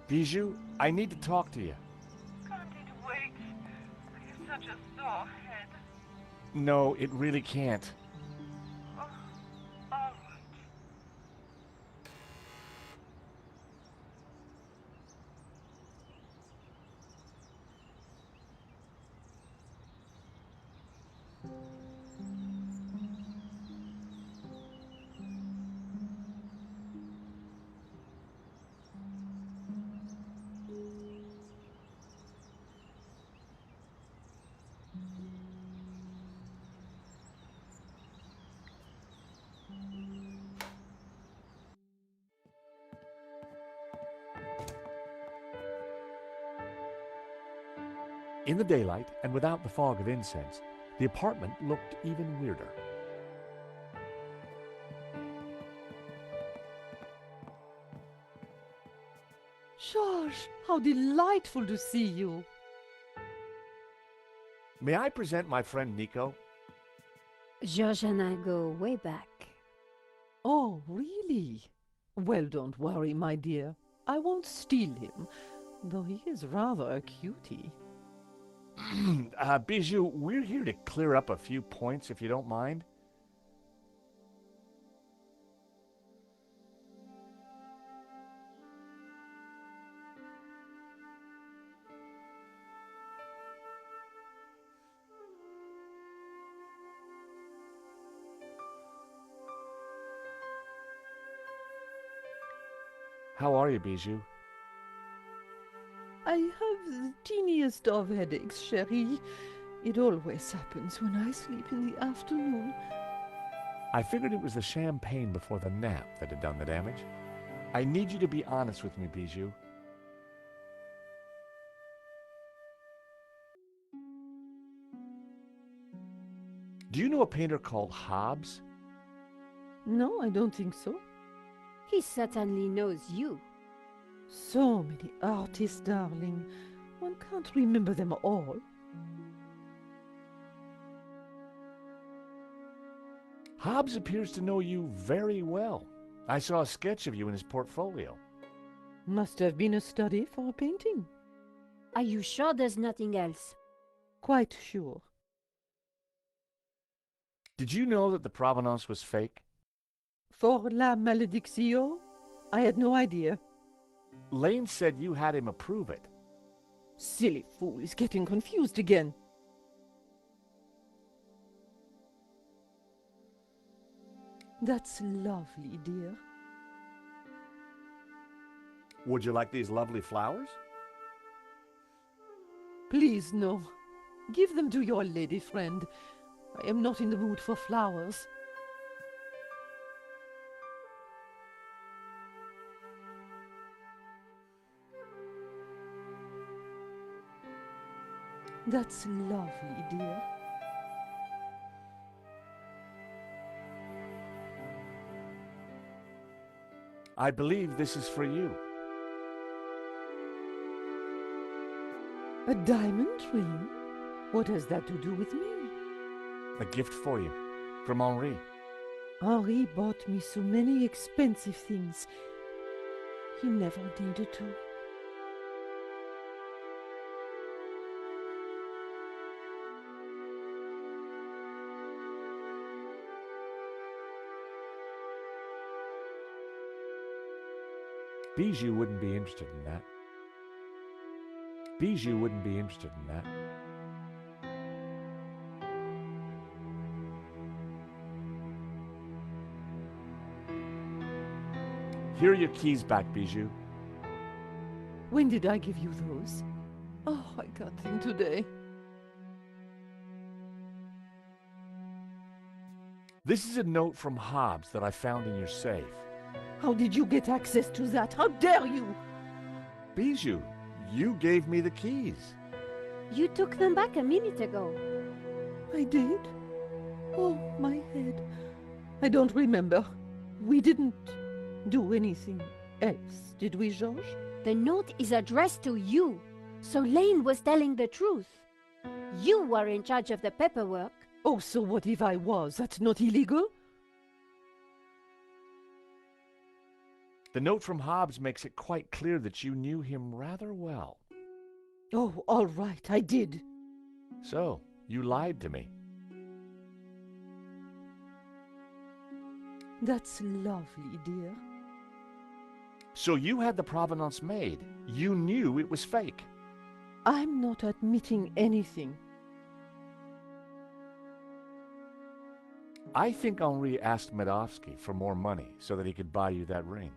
Bijou, I need to talk to you. Can't it wait? You've such a sore head. No, it really can't. Oh, all right. In the daylight, and without the fog of incense, the apartment looked even weirder. George, how delightful to see you. May I present my friend Nico? George and I go way back. Oh, really? Well, don't worry, my dear. I won't steal him, though he is rather a cutie. Bijou, we're here to clear up a few points, if you don't mind. How are you, Bijou? I have the teeniest of headaches, chérie. It always happens when I sleep in the afternoon. I figured it was the champagne before the nap that had done the damage. I need you to be honest with me, Bijou. Do you know a painter called Hobbes? No, I don't think so. He certainly knows you. So many artists, darling. One can't remember them all. Hobbes appears to know you very well. I saw a sketch of you in his portfolio. Must have been a study for a painting. Are you sure there's nothing else? Quite sure. Did you know that the provenance was fake? For la malédiction? I had no idea. Lane said you had him approve it. Silly fool is getting confused again. That's lovely, dear. Would you like these lovely flowers? Please, no. Give them to your lady friend. I am not in the mood for flowers. That's lovely, dear. I believe this is for you. A diamond ring? What has that to do with me? A gift for you, from Henri. Henri bought me so many expensive things. He never needed to. Bijou wouldn't be interested in that. Bijou wouldn't be interested in that. Here are your keys back, Bijou. When did I give you those? Oh, I can't think today. This is a note from Hobbes that I found in your safe. How did you get access to that? How dare you? Bijou, you gave me the keys. You took them back a minute ago. I did? Oh, my head. I don't remember. We didn't do anything else, did we, Georges? The note is addressed to you, so Lane was telling the truth. You were in charge of the paperwork. Oh, so what if I was? That's not illegal? The note from Hobbes makes it quite clear that you knew him rather well. Oh, all right, I did. So, you lied to me. That's lovely, dear. So you had the provenance made. You knew it was fake. I'm not admitting anything. I think Henri asked Medovsky for more money so that he could buy you that ring.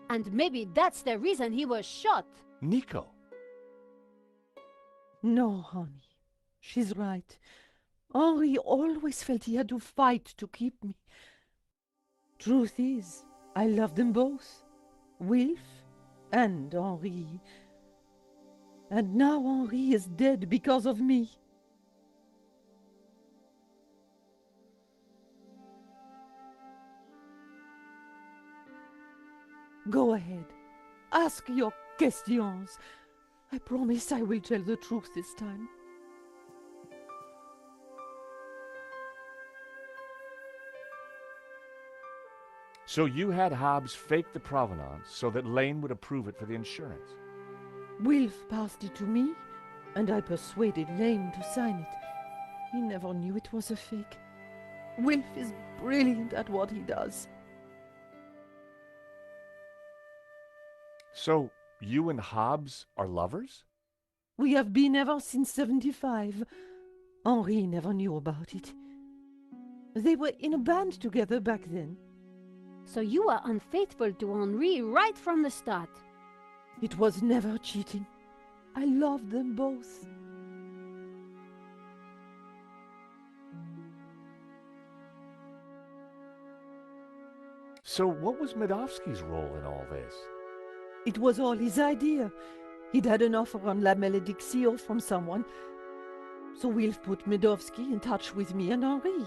And maybe that's the reason he was shot. Nico. No, honey. She's right. Henri always felt he had to fight to keep me. Truth is, I love them both. Wilf and Henri. And now Henri is dead because of me. Go ahead. Ask your questions. I promise I will tell the truth this time. So you had Hobbes fake the provenance so that Lane would approve it for the insurance. Wilf passed it to me, and I persuaded Lane to sign it. He never knew it was a fake. Wilf is brilliant at what he does. So, you and Hobbes are lovers? We have been ever since 75. Henri never knew about it. They were in a band together back then. So you were unfaithful to Henri right from the start. It was never cheating. I loved them both. So what was Medovsky's role in all this? It was all his idea. He'd had an offer on La Malédiction from someone. So Wilf put Medovsky in touch with me and Henri.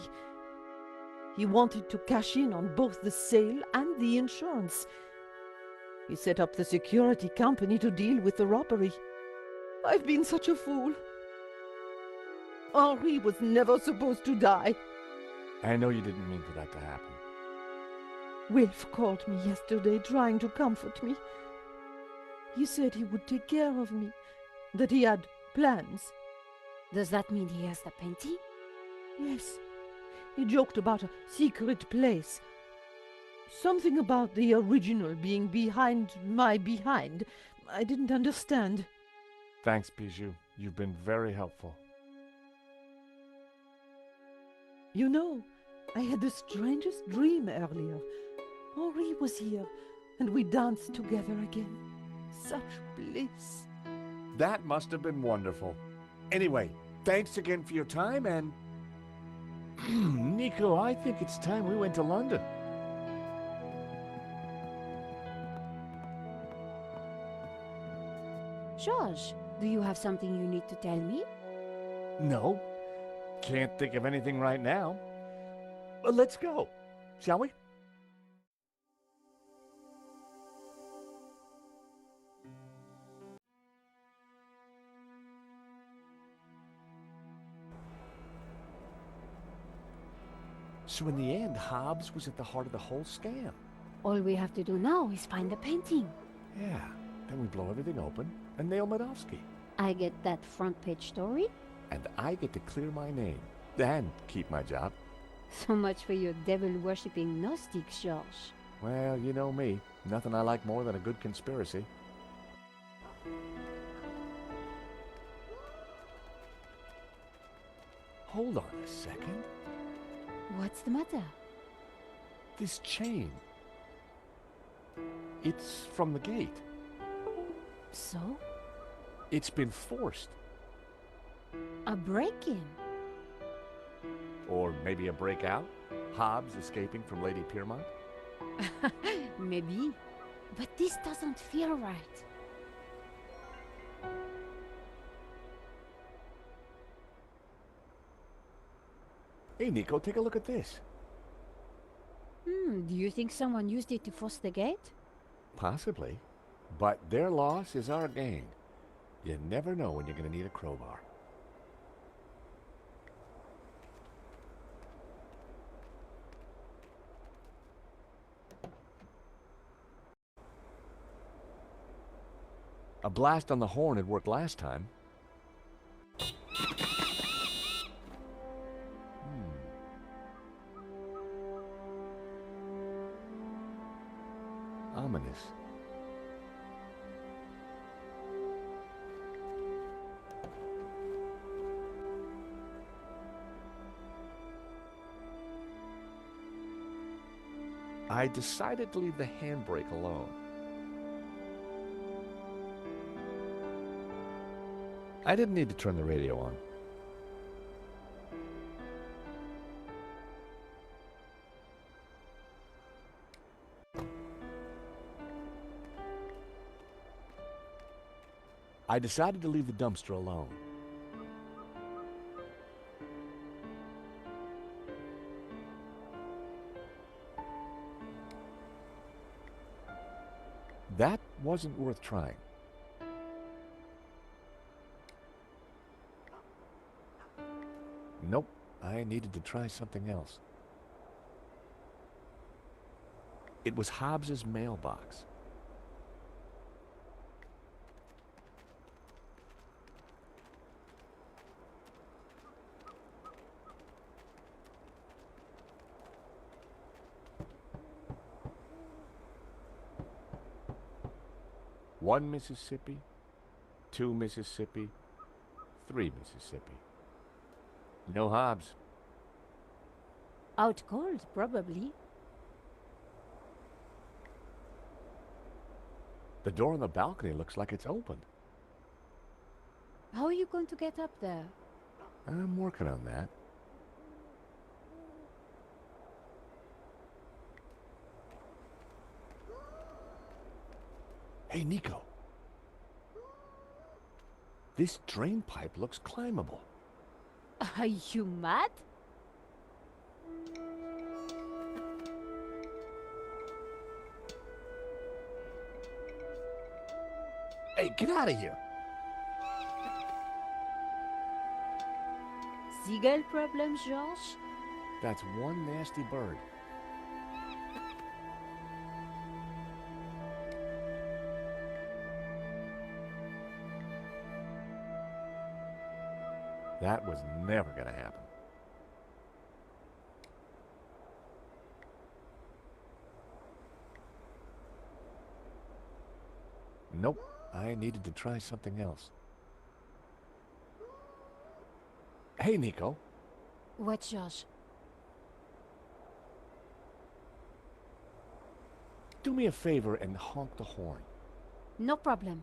He wanted to cash in on both the sale and the insurance. He set up the security company to deal with the robbery. I've been such a fool. Henri was never supposed to die. I know you didn't mean for that to happen. Wilf called me yesterday trying to comfort me. He said he would take care of me, that he had plans. Does that mean he has the painting? Yes. He joked about a secret place. Something about the original being behind my behind. I didn't understand. Thanks, Bijou. You've been very helpful. You know, I had the strangest dream earlier. Henri was here, and we danced together again. Such bliss. That must have been wonderful. Anyway, thanks again for your time, and... Nico, I think it's time we went to London. George, do you have something you need to tell me? No. Can't think of anything right now. But let's go, shall we? So in the end, Hobbs was at the heart of the whole scam. All we have to do now is find the painting. Yeah, then we blow everything open and nail Medovsky. I get that front page story. And I get to clear my name and keep my job. So much for your devil-worshipping Gnostic, George. Well, you know me. Nothing I like more than a good conspiracy. Hold on a second. What's the matter? This chain. It's from the gate. So? It's been forced. A break-in? Or maybe a breakout? Hobbs escaping from Lady Piermont? Maybe. But this doesn't feel right. Hey, Nico, take a look at this. Do you think someone used it to force the gate? Possibly. But their loss is our gain. You never know when you're going to need a crowbar. A blast on the horn had worked last time. Ominous. I decided to leave the handbrake alone. I didn't need to turn the radio on. I decided to leave the dumpster alone. That wasn't worth trying. Nope, I needed to try something else. It was Hobbs's mailbox. One Mississippi, 2 Mississippi, 3 Mississippi. No Hobbs. Out cold, probably. The door on the balcony looks like it's open. How are you going to get up there? I'm working on that. Hey, Nico. This drain pipe looks climbable. Are you mad? Hey, get out of here! Seagull problem, George? That's one nasty bird. That was never gonna happen. Nope, I needed to try something else. Hey, Nico. What, George? Do me a favor and honk the horn. No problem.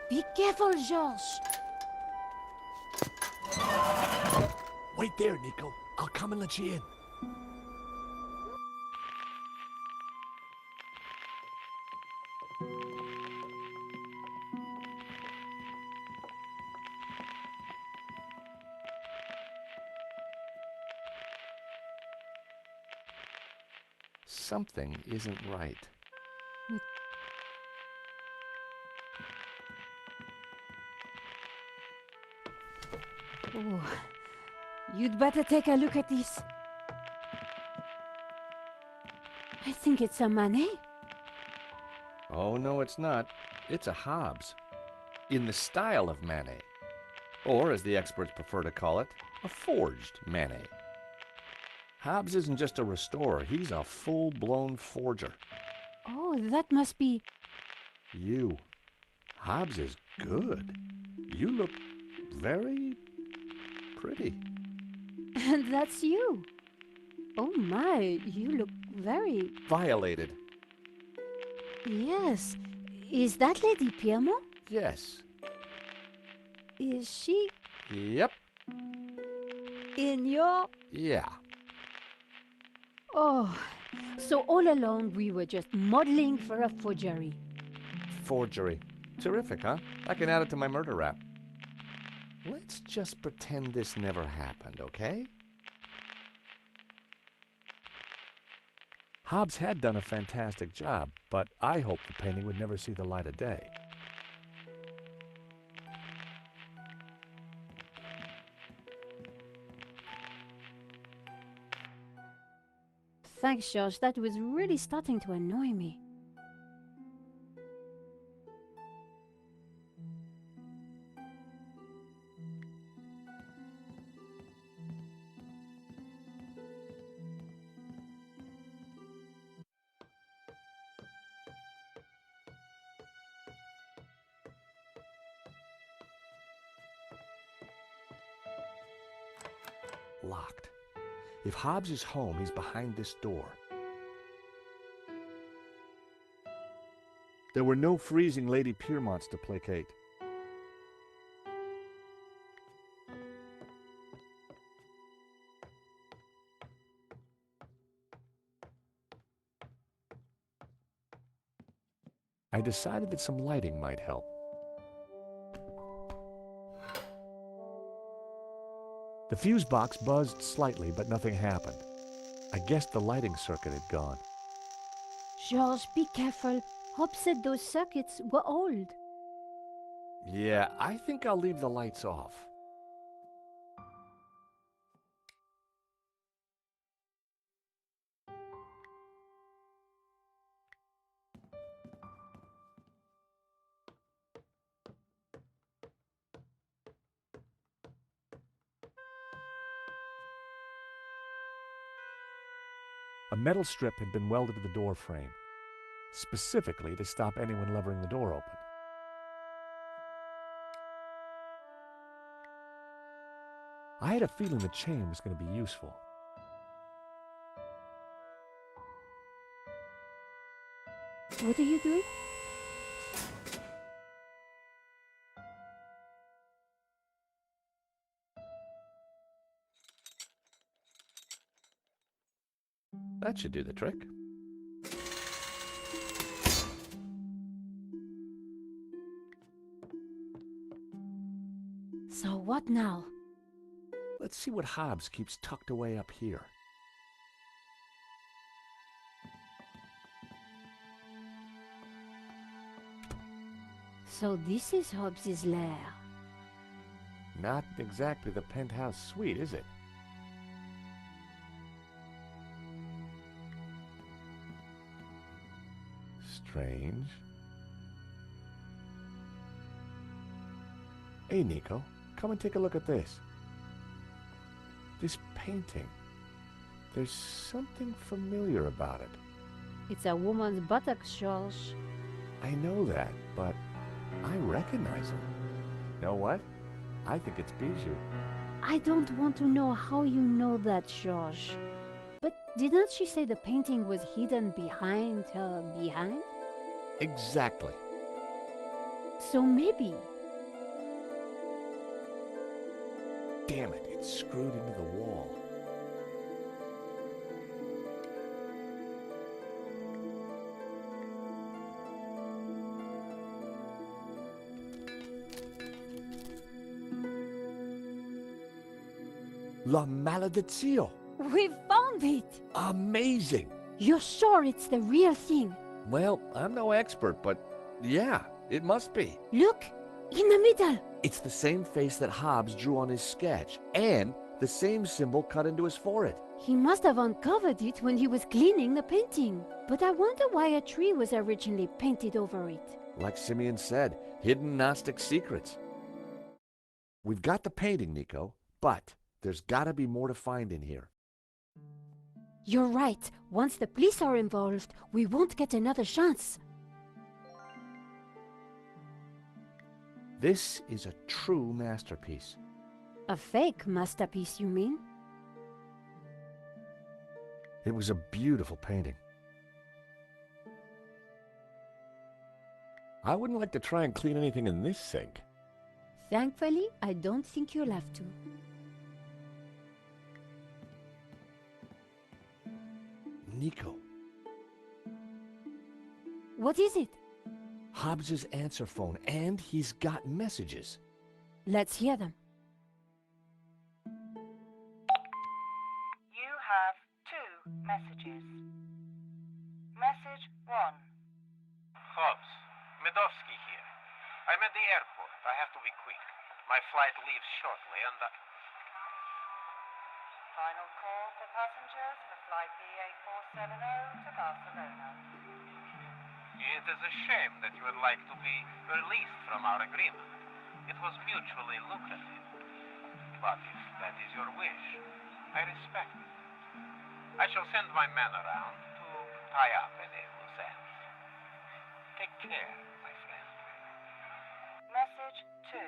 Be careful, George! Wait there, Nico. I'll come and let you in. Something isn't right. Oh, you'd better take a look at this. I think it's a Manet. Oh, no, it's not. It's a Hobbes. In the style of Manet. Or, as the experts prefer to call it, a forged Manet. Hobbes isn't just a restorer, he's a full-blown forger. Oh, that must be... You. Hobbes is good. You look very pretty. And that's you. Oh my, you look very... Violated. Yes. Is that Lady Piermont? Yes. Is she Yep. in your... Yeah. Oh, so all along we were just modeling for a forgery. Forgery. Terrific, huh? I can add it to my murder rap. Let's just pretend this never happened, okay? Hobbes had done a fantastic job, but I hoped the painting would never see the light of day. Thanks, George. That was really starting to annoy me. Locked. If Hobbes is home, he's behind this door. There were no freezing Lady Piermonts to placate. I decided that some lighting might help. The fuse box buzzed slightly, but nothing happened. I guessed the lighting circuit had gone. George, be careful. Hobbes said those circuits were old. Yeah, I think I'll leave the lights off. A metal strip had been welded to the door frame, specifically to stop anyone levering the door open. I had a feeling the chain was going to be useful. What are you doing? That should do the trick. So what now? Let's see what Hobbs keeps tucked away up here. So this is Hobbs's lair. Not exactly the penthouse suite, is it? Strange. Hey, Nico, come and take a look at this. This painting. There's something familiar about it. It's a woman's buttocks, George. I know that, but I recognize her. Know what? I think it's Bijou. I don't want to know how you know that, George. But didn't she say the painting was hidden behind her behind? Exactly. So maybe. Damn it, it's screwed into the wall. La Maledizione! We found it! Amazing! You're sure it's the real thing? Well, I'm no expert, but yeah, it must be. Look! In the middle! It's the same face that Hobbs drew on his sketch, and the same symbol cut into his forehead. He must have uncovered it when he was cleaning the painting. But I wonder why a tree was originally painted over it. Like Simeon said, hidden Gnostic secrets. We've got the painting, Nico, but there's gotta be more to find in here. You're right. Once the police are involved, we won't get another chance. This is a true masterpiece. A fake masterpiece, you mean? It was a beautiful painting. I wouldn't like to try and clean anything in this sink. Thankfully, I don't think you'll have to. Nico. What is it? Hobbs's answer phone, and he's got messages. Let's hear them. You have 2 messages. Message 1. Hobbs, Medovsky here. I'm at the airport. I have to be quick. My flight leaves shortly, and Final call for passengers for flight BA470 to Barcelona. it is a shame that you would like to be released from our agreement. It was mutually lucrative. But if that is your wish, I respect it. I shall send my men around to tie up any loose ends. Take care, my friend. Message 2.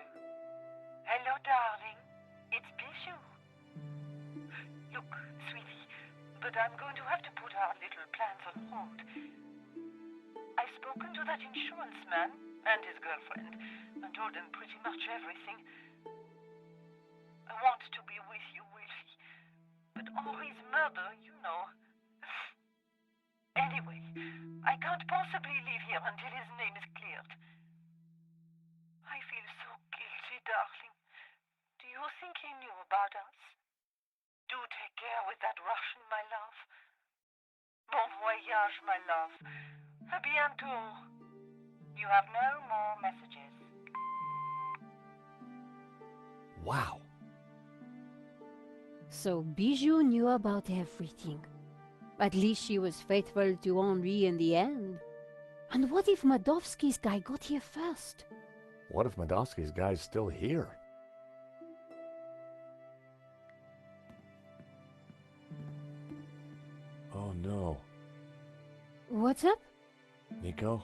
Hello, darling. It's Bijou. Look, sweetie, but I'm going to have to put our little plans on hold. I've spoken to that insurance man and his girlfriend and told them pretty much everything. I want to be with you, Wilfie, but Henri's murder, you know. Anyway, I can't possibly leave here until his name is cleared. I feel so guilty, darling. Do you think he knew about us? Do take care with that Russian, my love. Bon voyage, my love. À bientôt. You have no more messages. Wow. So Bijou knew about everything. At least she was faithful to Henri in the end. And what if Madovsky's guy got here first? What if Medovsky's guy's still here? Oh, Oh no. What's up? Nico?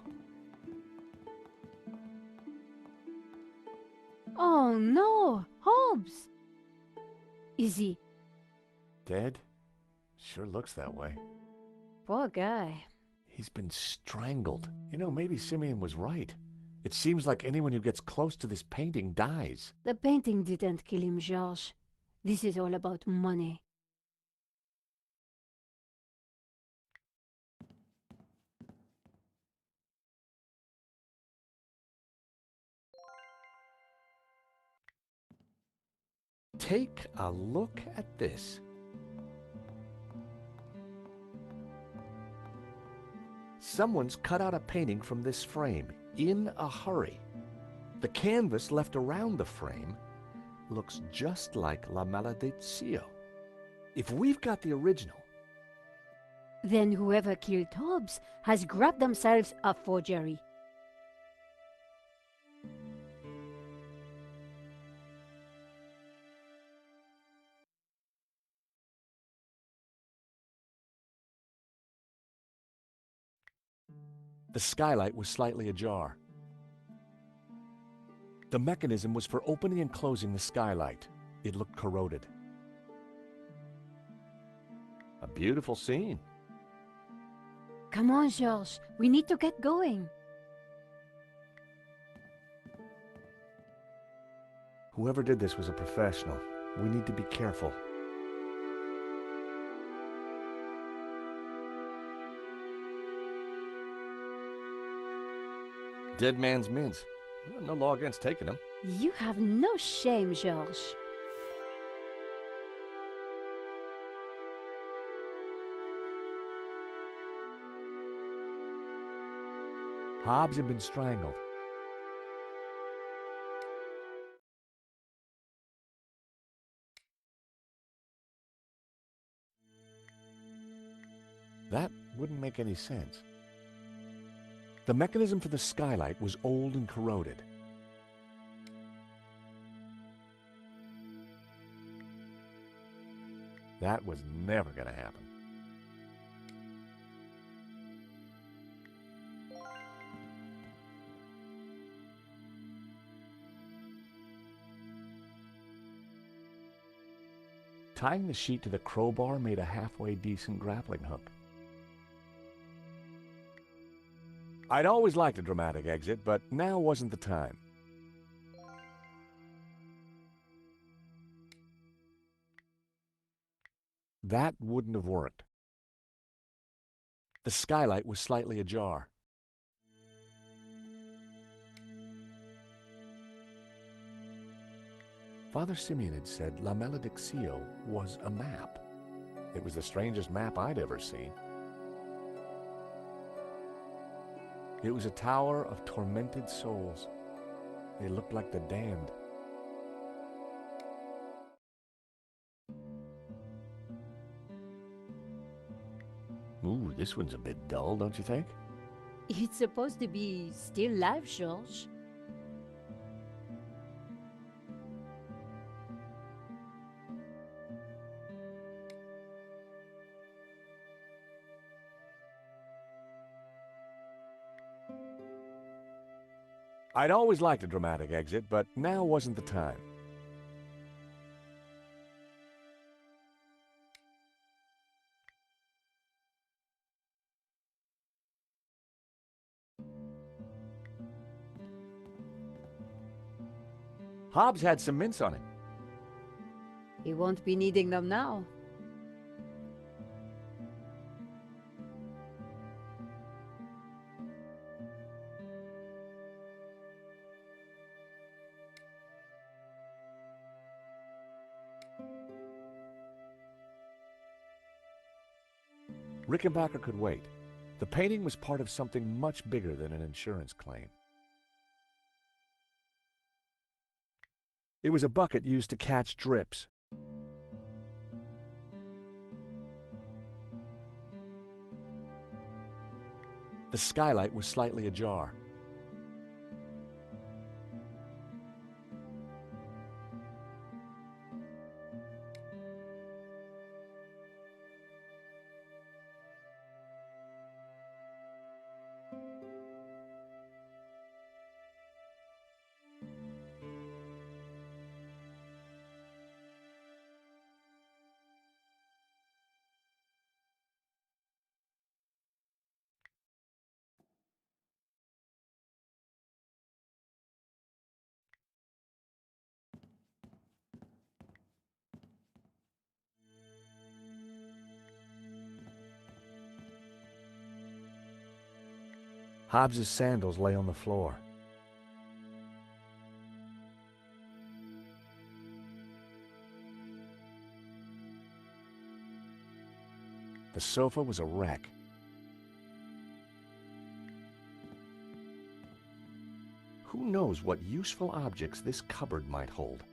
Oh no! Hobbs! Is he? Dead? Sure looks that way. Poor guy. He's been strangled. You know, maybe Simeon was right. It seems like anyone who gets close to this painting dies. The painting didn't kill him, George. This is all about money. Take a look at this. Someone's cut out a painting from this frame in a hurry. The canvas left around the frame looks just like La Maledizio. If we've got the original, Then whoever killed Hobbs has grabbed themselves a forgery. the skylight was slightly ajar. The mechanism was for opening and closing the skylight. It looked corroded. A beautiful scene. Come on, George. We need to get going. Whoever did this was a professional. We need to be careful. Dead man's mints. No law against taking them. You have no shame, George. Hobbs had been strangled. That wouldn't make any sense. The mechanism for the skylight was old and corroded. That was never going to happen. Tying the sheet to the crowbar made a halfway decent grappling hook. I'd always liked a dramatic exit, but now wasn't the time. That wouldn't have worked. The skylight was slightly ajar. Father Simeon had said La Malediccio was a map. It was the strangest map I'd ever seen. It was a tower of tormented souls. They looked like the damned. Ooh, this one's a bit dull, don't you think? It's supposed to be still live, George. I'd always liked a dramatic exit, but now wasn't the time. Hobbs had some mints on him. He won't be needing them now. Rickenbacker could wait. The painting was part of something much bigger than an insurance claim. It was a bucket used to catch drips. The skylight was slightly ajar. Hobbs's sandals lay on the floor. The sofa was a wreck. Who knows what useful objects this cupboard might hold?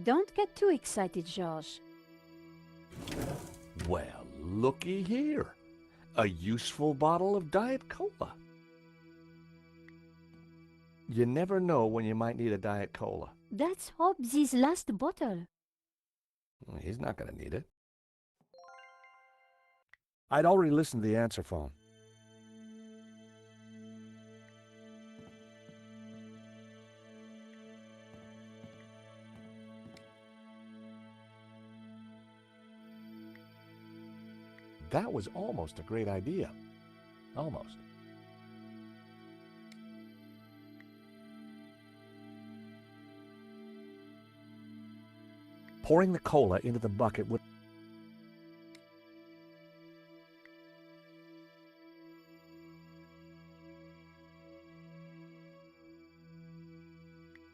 Don't get too excited, George. Well, looky here. A useful bottle of Diet Cola. You never know when you might need a Diet Cola. That's Hobbs's last bottle. He's not going to need it. I'd already listened to the answer phone. That was almost a great idea. Almost. Pouring the cola into the bucket would...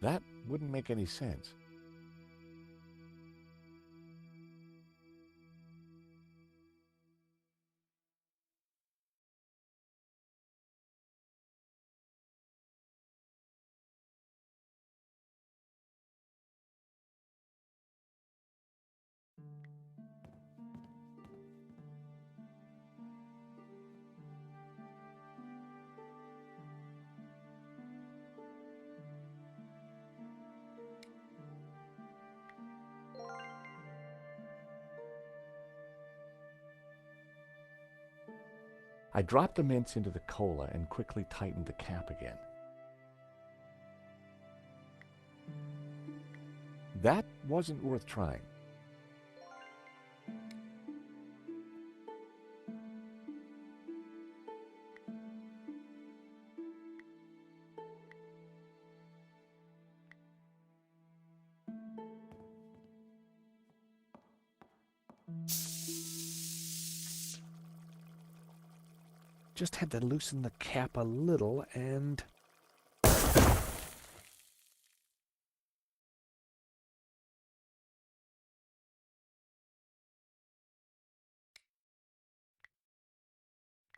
That wouldn't make any sense. I dropped the mints into the cola and quickly tightened the cap again. That wasn't worth trying. Just had to loosen the cap a little and...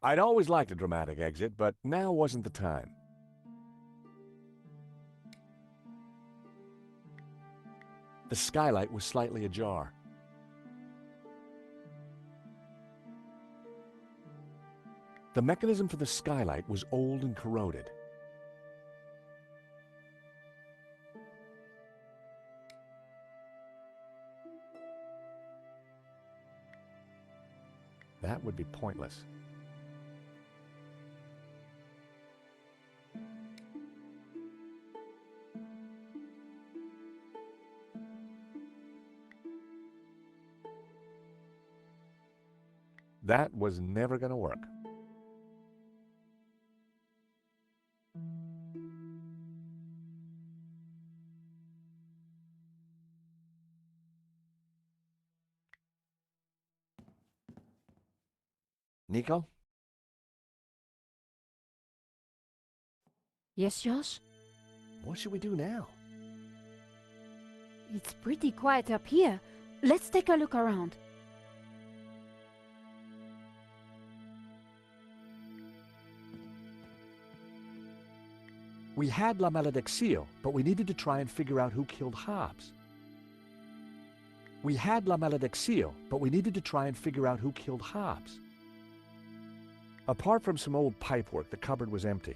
I'd always liked a dramatic exit, but now wasn't the time. The skylight was slightly ajar. The mechanism for the skylight was old and corroded. That would be pointless. That was never going to work. Nico? Yes, Josh? What should we do now? It's pretty quiet up here. Let's take a look around. We had La Malediccio, but we needed to try and figure out who killed Hobbs. We had La Malediccio, but we needed to try and figure out who killed Hobbs. Apart from some old pipework, the cupboard was empty.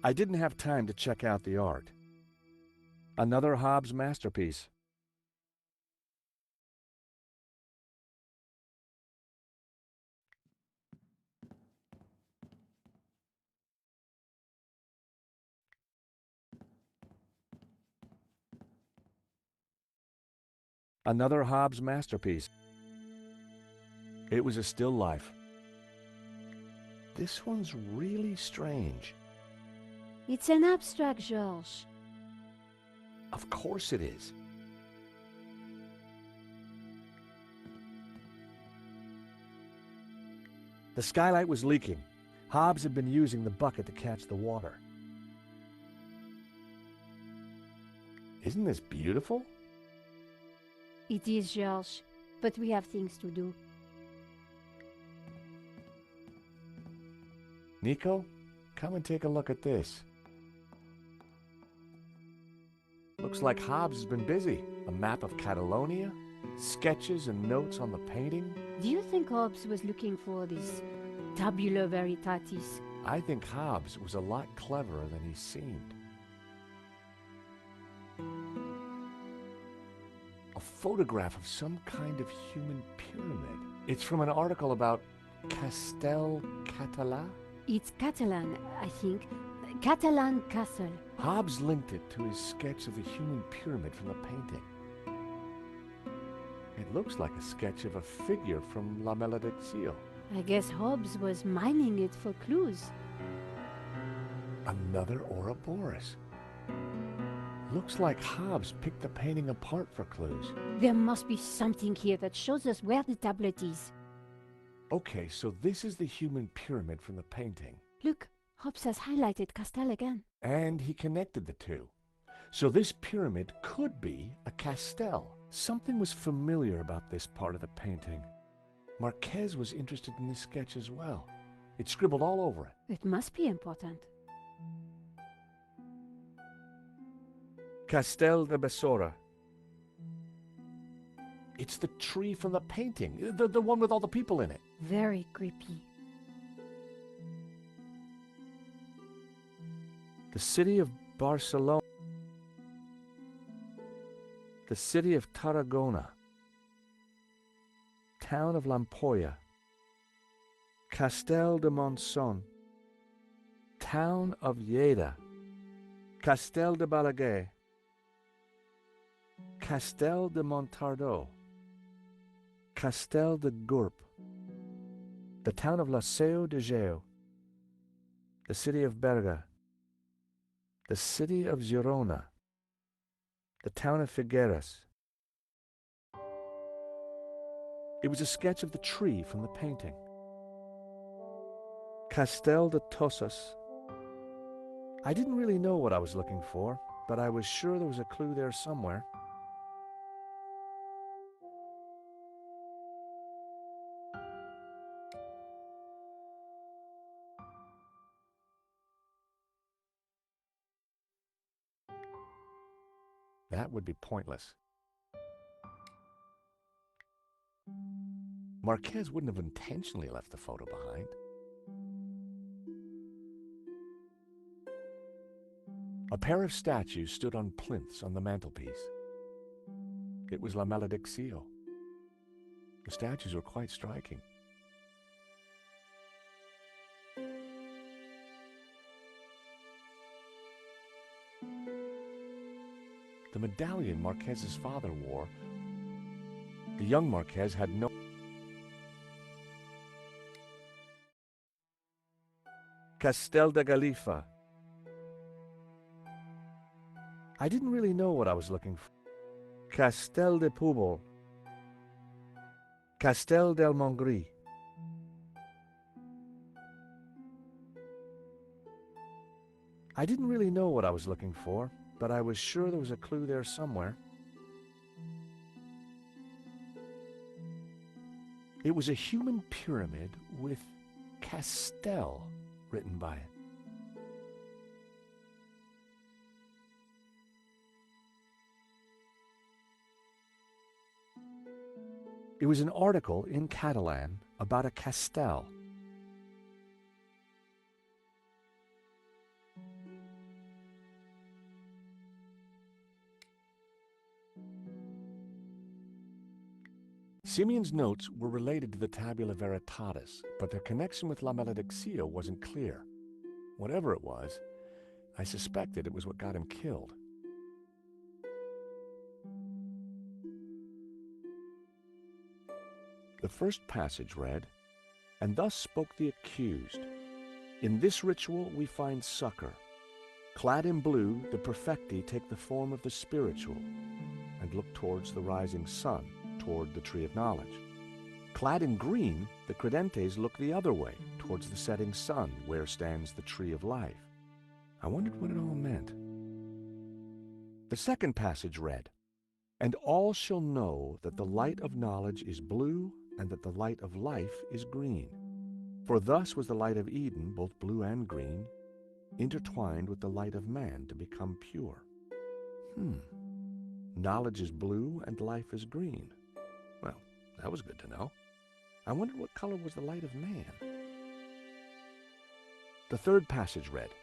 I didn't have time to check out the art. Another Hobbs masterpiece. Another Hobbs masterpiece. It was a still life. This one's really strange. It's an abstract, George. Of course it is. The skylight was leaking. Hobbs had been using the bucket to catch the water. Isn't this beautiful? It is, George, but we have things to do. Nico, come and take a look at this. Looks like Hobbs has been busy. A map of Catalonia, sketches and notes on the painting. Do you think Hobbes was looking for this tabula veritatis? I think Hobbs was a lot cleverer than he seemed. A photograph of some kind of human pyramid. It's from an article about Castel Català. It's Catalan, I think. Catalan castle. Hobbs linked it to his sketch of the human pyramid from the painting. It looks like a sketch of a figure from La Maledicció. I guess Hobbes was mining it for clues. Another Ouroboros. Looks like Hobbs picked the painting apart for clues. There must be something here that shows us where the tablet is. Okay, so this is the human pyramid from the painting. Look, Hobbes has highlighted Castel again. And he connected the two. So this pyramid could be a castel. Something was familiar about this part of the painting. Marquez was interested in this sketch as well. It's scribbled all over it. It must be important. Castel de Besora. It's the tree from the painting, the one with all the people in it. Very creepy. The city of Barcelona. The city of Tarragona. Town of L'Ampolla. Castel de Monson. Town of Lleida. Castel de Balaguer. Castel de Montardo. Castel de Gurb. The town of La Seu de Geo. The city of Berga. The city of Girona. The town of Figueras. It was a sketch of the tree from the painting. Castel de Tosas. I didn't really know what I was looking for, but I was sure there was a clue there somewhere. That would be pointless. Marquez wouldn't have intentionally left the photo behind. A pair of statues stood on plinths on the mantelpiece. It was La Maledicció. The statues were quite striking. The medallion Marquez's father wore, the young Marquez had no... Castel de Galifa. I didn't really know what I was looking for. Castel de Pubol. Castel del Montgrí. I didn't really know what I was looking for, but I was sure there was a clue there somewhere. It was a human pyramid with Castel written by it. It was an article in Catalan about a castel. Simeon's notes were related to the Tabula Veritatis, but their connection with La Maledicció wasn't clear. Whatever it was, I suspected it was what got him killed. The first passage read, "And thus spoke the accused. In this ritual we find succor. Clad in blue, the perfecti take the form of the spiritual and look towards the rising sun, toward the tree of knowledge. Clad in green, the credentes look the other way, towards the setting sun, where stands the tree of life. I wondered what it all meant. The second passage read, "And all shall know that the light of knowledge is blue, and that the light of life is green. For thus was the light of Eden, both blue and green, intertwined with the light of man to become pure." Knowledge is blue and life is green. Well, that was good to know. I wondered what color was the light of man. The third passage read,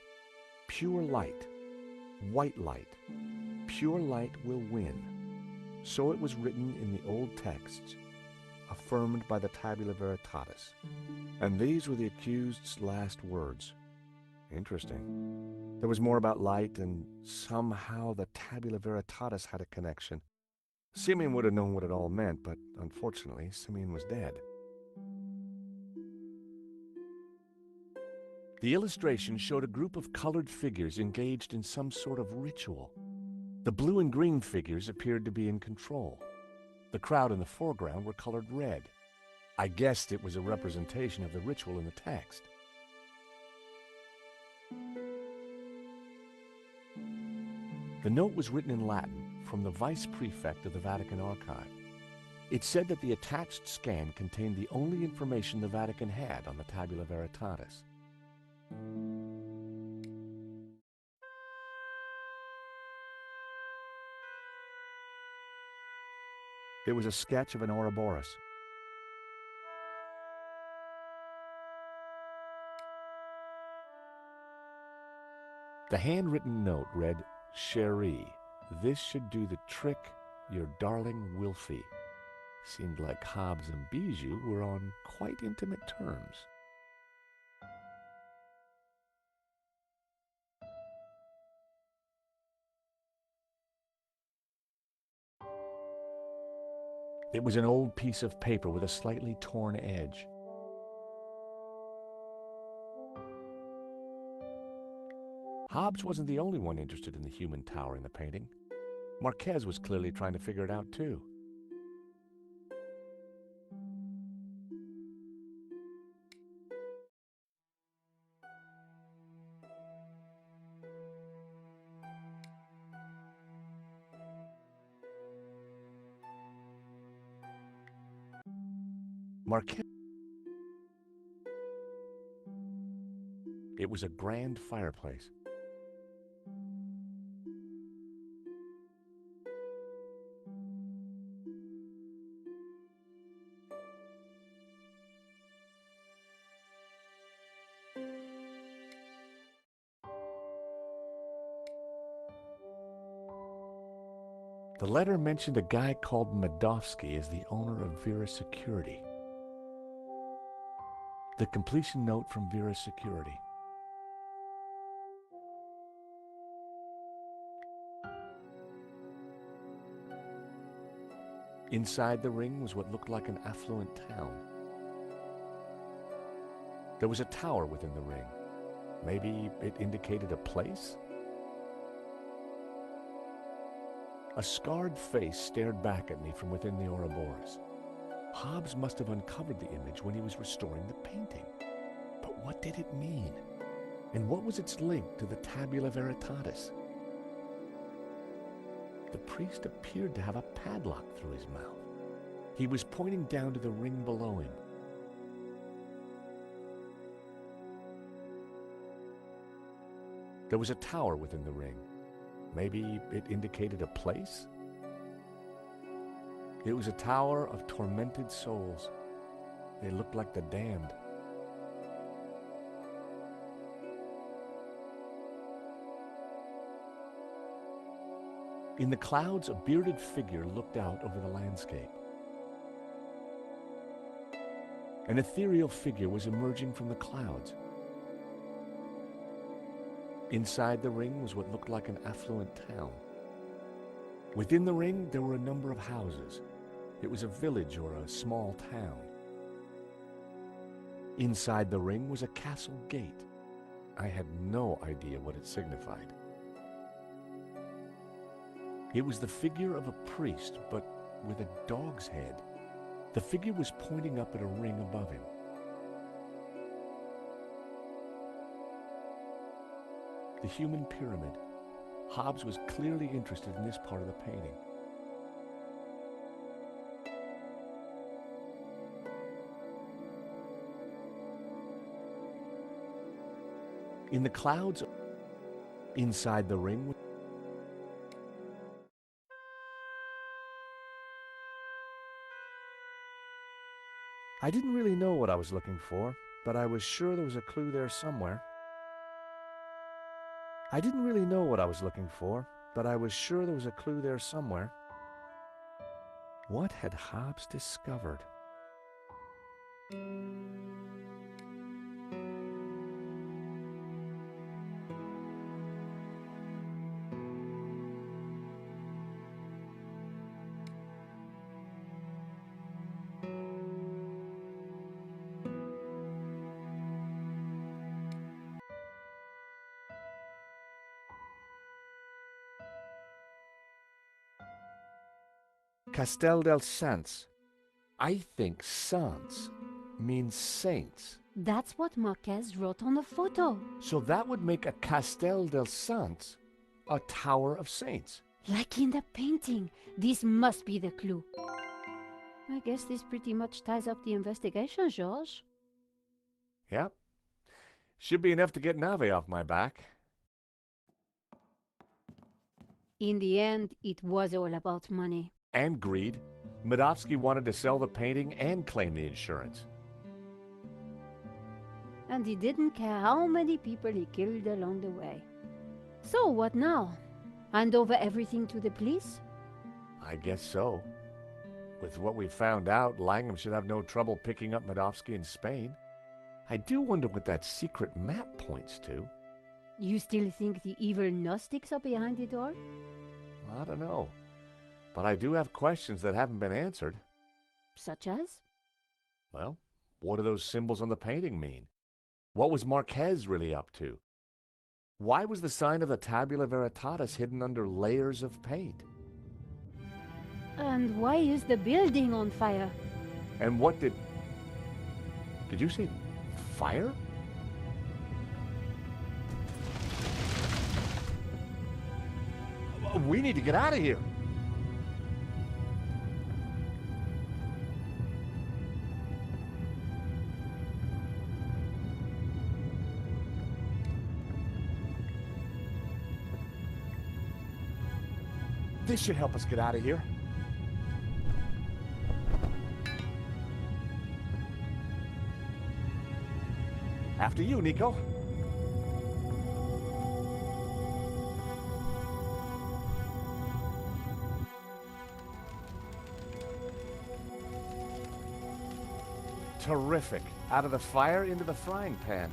"Pure light, white light, pure light will win." So it was written in the old texts, affirmed by the tabula veritatis. And these were the accused's last words. Interesting. There was more about light, and somehow the tabula veritatis had a connection. Simeon would have known what it all meant, but unfortunately, Simeon was dead. The illustration showed a group of colored figures engaged in some sort of ritual. The blue and green figures appeared to be in control. The crowd in the foreground were colored red. I guessed it was a representation of the ritual in the text. The note was written in Latin from the vice prefect of the Vatican archive. It said that the attached scan contained the only information the Vatican had on the tabula veritatis. It was a sketch of an Ouroboros. The handwritten note read, "Cherie, this should do the trick, your darling Wilfie." Seemed like Hobbs and Bijou were on quite intimate terms. It was an old piece of paper with a slightly torn edge. Hobbs wasn't the only one interested in the human tower in the painting. Marquez was clearly trying to figure it out too. Marquez. It was a grand fireplace. The letter mentioned a guy called Madovsky as the owner of Vera Security. The completion note from Vera Security. Inside the ring was what looked like an affluent town. There was a tower within the ring. Maybe it indicated a place? A scarred face stared back at me from within the Ouroboros. Hobbs must have uncovered the image when he was restoring the painting. But what did it mean? And what was its link to the tabula veritatis? The priest appeared to have a padlock through his mouth. He was pointing down to the ring below him. There was a tower within the ring. Maybe it indicated a place? It was a tower of tormented souls. They looked like the damned. In the clouds, a bearded figure looked out over the landscape. An ethereal figure was emerging from the clouds. Inside the ring was what looked like an affluent town. Within the ring, there were a number of houses. It was a village or a small town. Inside the ring was a castle gate. I had no idea what it signified. It was the figure of a priest, but with a dog's head. The figure was pointing up at a ring above him. The human pyramid. Hobbs was clearly interested in this part of the painting. In the clouds inside the ring, I didn't really know what I was looking for, but I was sure there was a clue there somewhere. I didn't really know what I was looking for, but I was sure there was a clue there somewhere. What had Hobbs discovered? Castel del Sans. I think Sans means saints. That's what Marquez wrote on the photo. So that would make a Castel del Sans a tower of saints. Like in the painting. This must be the clue. I guess this pretty much ties up the investigation, George. Yep. Should be enough to get Nave off my back. In the end, it was all about money. And greed. Medovsky wanted to sell the painting and claim the insurance. And he didn't care how many people he killed along the way. So what now? Hand over everything to the police? I guess so. With what we found out, Langham should have no trouble picking up Medovsky in Spain. I do wonder what that secret map points to. You still think the evil Gnostics are behind it all? I don't know. But I do have questions that haven't been answered. Such as? Well, what do those symbols on the painting mean? What was Marquez really up to? Why was the sign of the Tabula Veritatis hidden under layers of paint? And why is the building on fire? And what did you say fire? We need to get out of here. This should help us get out of here. After you, Nico. Terrific. Out of the fire into the frying pan.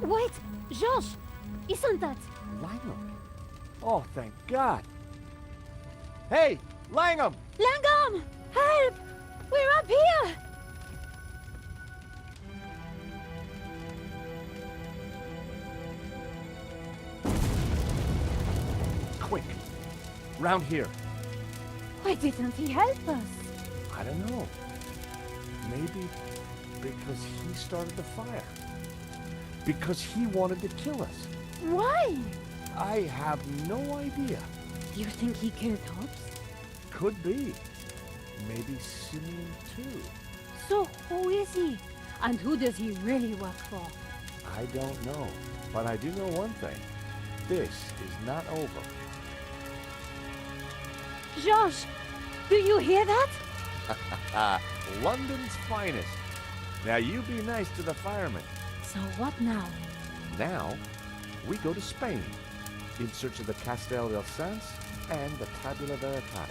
Wait! George! Isn't that... Langham. Oh, thank God. Hey, Langham! Langham! Help! We're up here! Quick. Round here. Why didn't he help us? I don't know. Maybe because he started the fire. Because he wanted to kill us. Why? I have no idea. You think he killed Hobbs? Could be. Maybe Simeon too. So who is he? And who does he really work for? I don't know. But I do know one thing. This is not over. Josh, do you hear that? London's finest. Now you be nice to the firemen. So what now? Now, we go to Spain in search of the Castel del Sans and the Tabula Veritatis.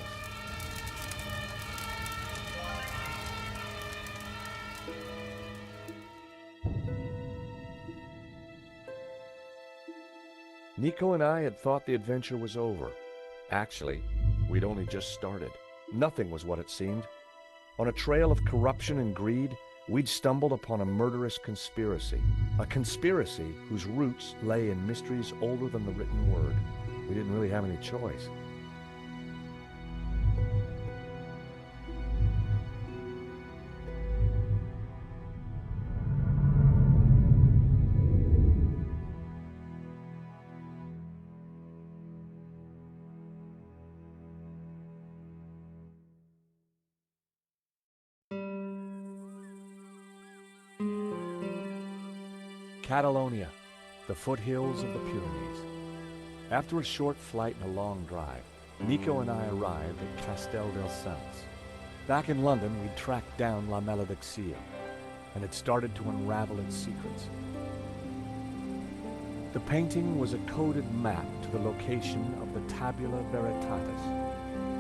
Nico and I had thought the adventure was over. Actually, we'd only just started. Nothing was what it seemed. On a trail of corruption and greed, we'd stumbled upon a murderous conspiracy. A conspiracy whose roots lay in mysteries older than the written word. We didn't really have any choice. Catalonia, the foothills of the Pyrenees. After a short flight and a long drive, Nico and I arrived at Castel del Sants. Back in London, we'd tracked down La Malediccia, and had started to unravel its secrets. The painting was a coded map to the location of the Tabula Veritatis,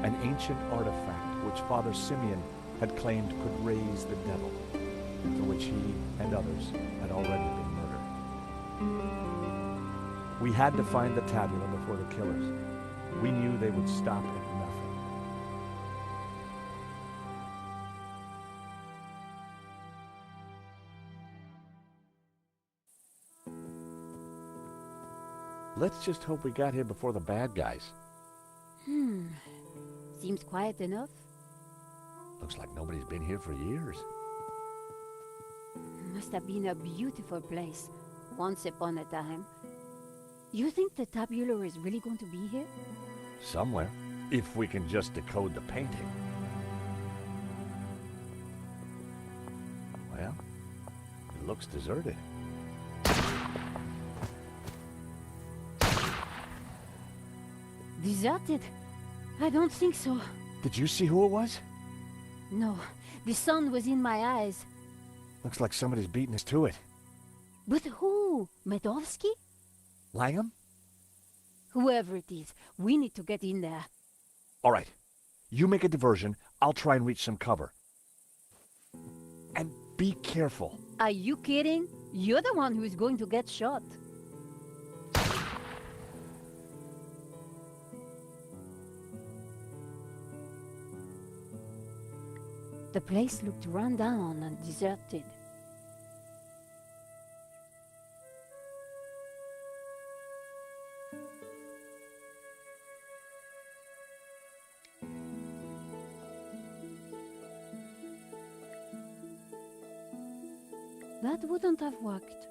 an ancient artifact which Father Simeon had claimed could raise the devil, for which he and others had already been murdered. We had to find the tabula before the killers. We knew they would stop at nothing. Let's just hope we got here before the bad guys. Seems quiet enough. Looks like nobody's been here for years. Must have been a beautiful place once upon a time. You think the tabula is really going to be here? Somewhere, if we can just decode the painting. Well, it looks deserted. Deserted? I don't think so. Did you see who it was? No, the sun was in my eyes. Looks like somebody's beating us to it. But who? Medovsky? Langham? Whoever it is, we need to get in there. All right. You make a diversion. I'll try and reach some cover. And be careful. Are you kidding? You're the one who's going to get shot. The place looked run down and deserted. That wouldn't have worked.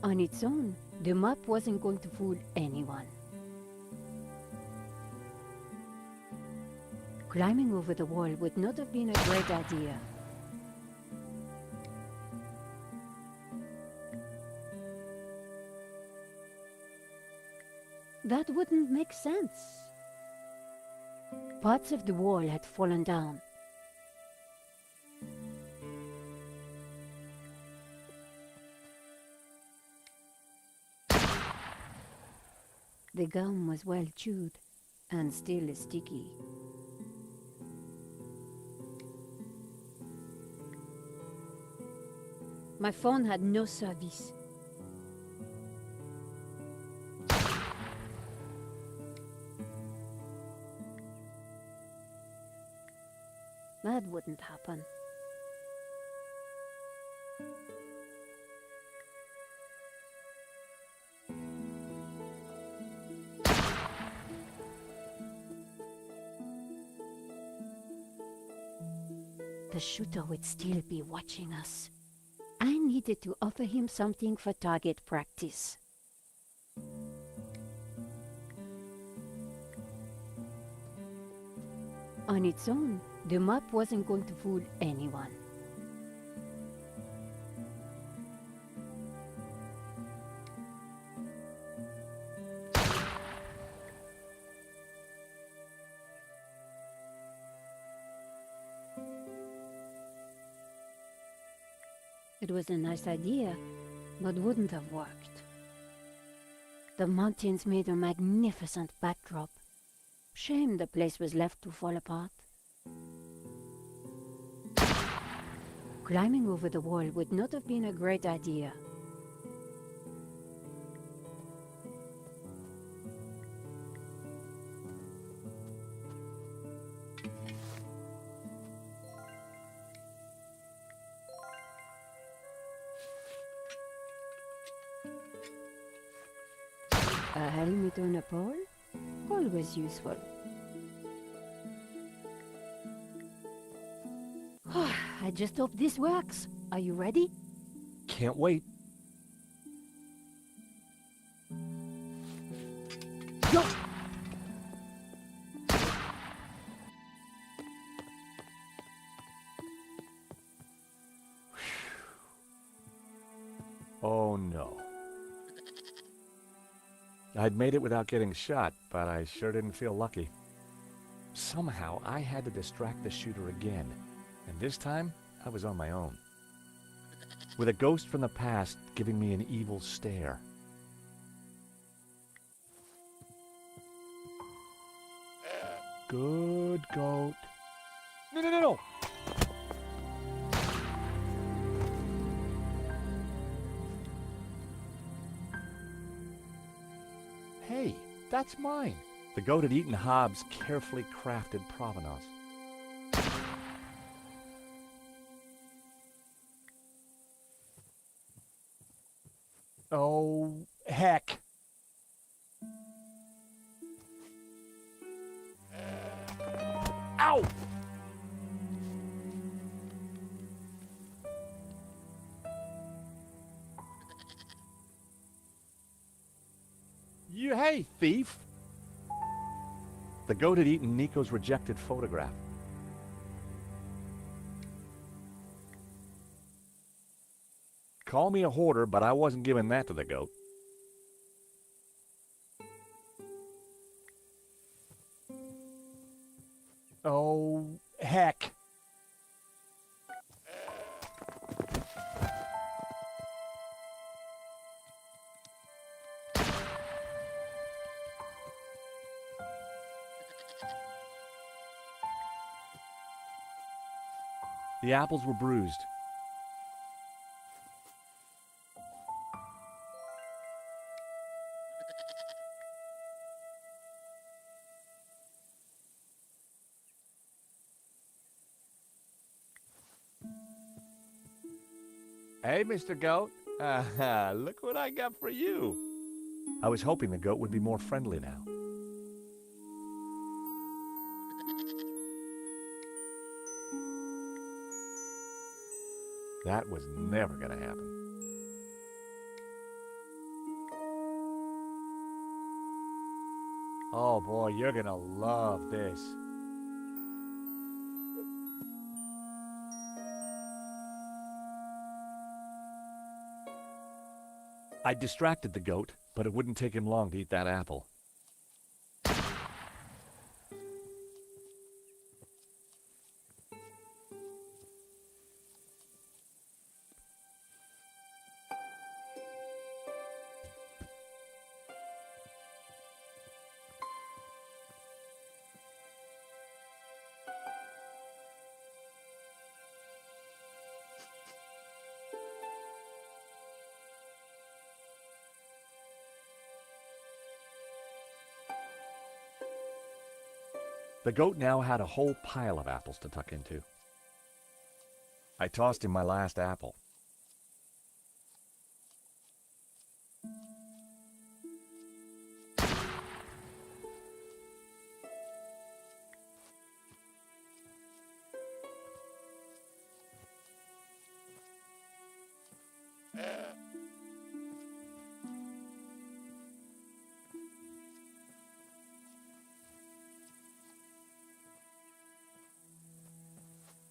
On its own, the map wasn't going to fool anyone. Climbing over the wall would not have been a great idea. That wouldn't make sense. Parts of the wall had fallen down. The gum was well chewed and still sticky. My phone had no service. That wouldn't happen. The shooter would still be watching us. I needed to offer him something for target practice. On its own, the map wasn't going to fool anyone. It was a nice idea, but wouldn't have worked. The mountains made a magnificent backdrop. Shame the place was left to fall apart. Climbing over the wall would not have been a great idea. A helmet on a pole? Always useful. I just hope this works. Are you ready? Can't wait. Oh no. I'd made it without getting shot, but I sure didn't feel lucky. Somehow I had to distract the shooter again, and this time I was on my own. With a ghost from the past giving me an evil stare. Good goat. No, no, no, no! Hey, that's mine. The goat had eaten Hobbs' carefully crafted provenance. Oh, heck. Ow! Hey, thief! The goat had eaten Nico's rejected photograph. Call me a hoarder, but I wasn't giving that to the goat. Oh, heck. The apples were bruised. Hey, Mr. Goat. Look what I got for you. I was hoping the goat would be more friendly now. That was never going to happen. Oh boy, you're going to love this. I distracted the goat, but it wouldn't take him long to eat that apple. The goat now had a whole pile of apples to tuck into. I tossed him my last apple.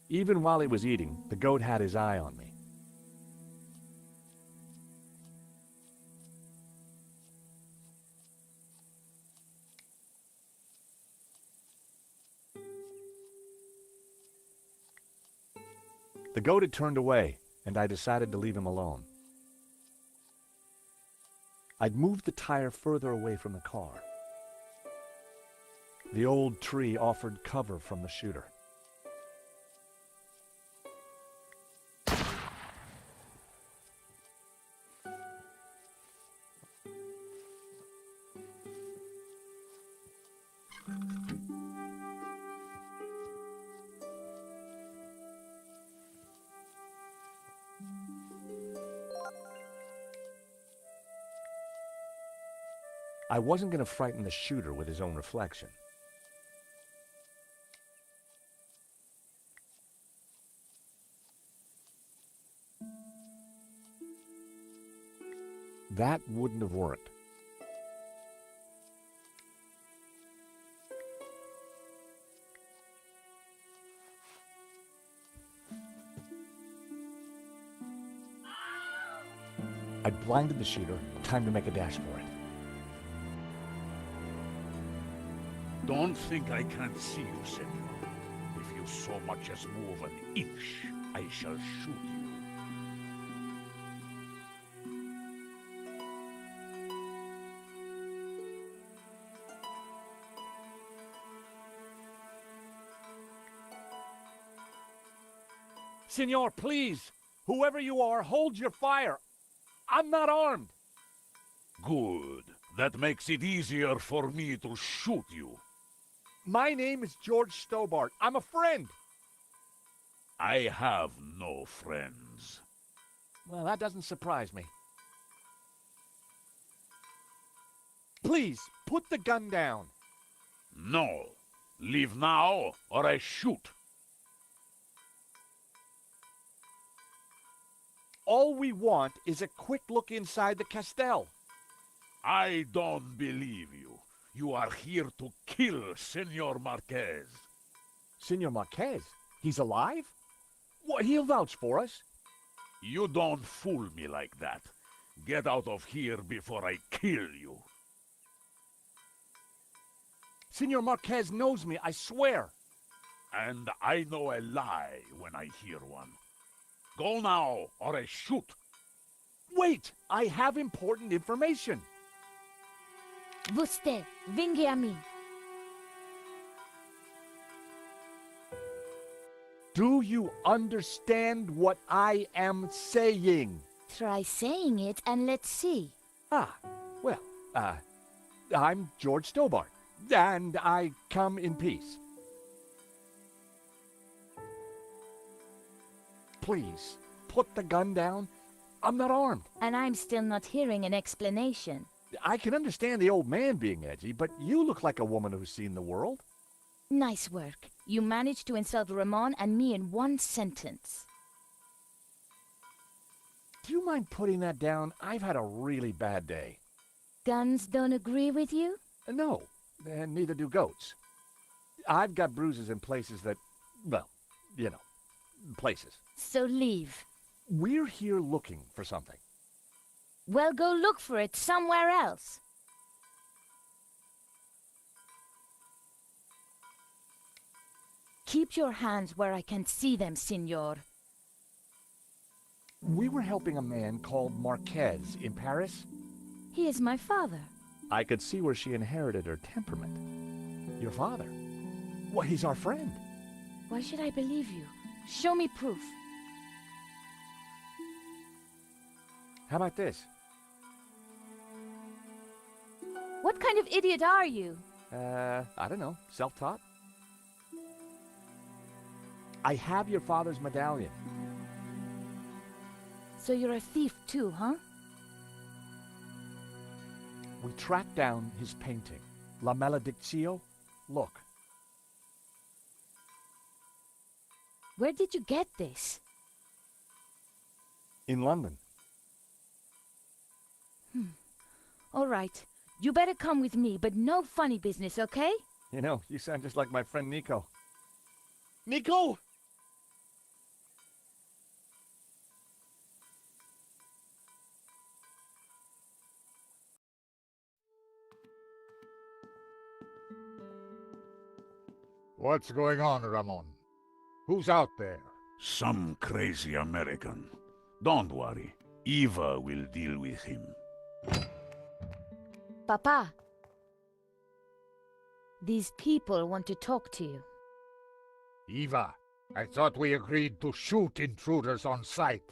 Even while he was eating, the goat had his eye on me. The goat had turned away, and I decided to leave him alone. I'd moved the tire further away from the car. The old tree offered cover from the shooter. I wasn't going to frighten the shooter with his own reflection. That wouldn't have worked. I'd blinded the shooter. Time to make a dash for it. Don't think I can't see you, Senor. If you so much as move an inch, I shall shoot you. Senor, please! Whoever you are, hold your fire! I'm not armed! Good. That makes it easier for me to shoot you. My name is George Stobbart. I'm a friend! I have no friends. Well, that doesn't surprise me. Please, put the gun down. No. Leave now, or I shoot. All we want is a quick look inside the castell. I don't believe you. You are here to kill Senor Marquez. Senor Marquez? He's alive? What, he'll vouch for us. You don't fool me like that. Get out of here before I kill you. Senor Marquez knows me, I swear. And I know a lie when I hear one. Go now, or I shoot. Wait! I have important information. Vostè, vinghi a me. Do you understand what I am saying? Try saying it and let's see. Well, I'm George Stobbart, and I come in peace. Please, put the gun down. I'm not armed. And I'm still not hearing an explanation. I can understand the old man being edgy, but you look like a woman who's seen the world. Nice work. You managed to insult Ramon and me in one sentence. Do you mind putting that down? I've had a really bad day. Guns don't agree with you? No, and neither do goats. I've got bruises in places that, well, you know, places. So leave. We're here looking for something. Well, go look for it somewhere else. Keep your hands where I can see them, Signor. We were helping a man called Marquez in Paris. He is my father. I could see where she inherited her temperament. Your father? Well, he's our friend. Why should I believe you? Show me proof. How about this? What kind of idiot are you? I don't know. Self-taught? I have your father's medallion. So you're a thief too, huh? We tracked down his painting. La Maledictio. Look. Where did you get this? In London. All right. You better come with me, but no funny business, okay? You know, you sound just like my friend Nico. Nico! What's going on, Ramon? Who's out there? Some crazy American. Don't worry. Eva will deal with him. Papa. These people want to talk to you. Eva, I thought we agreed to shoot intruders on sight.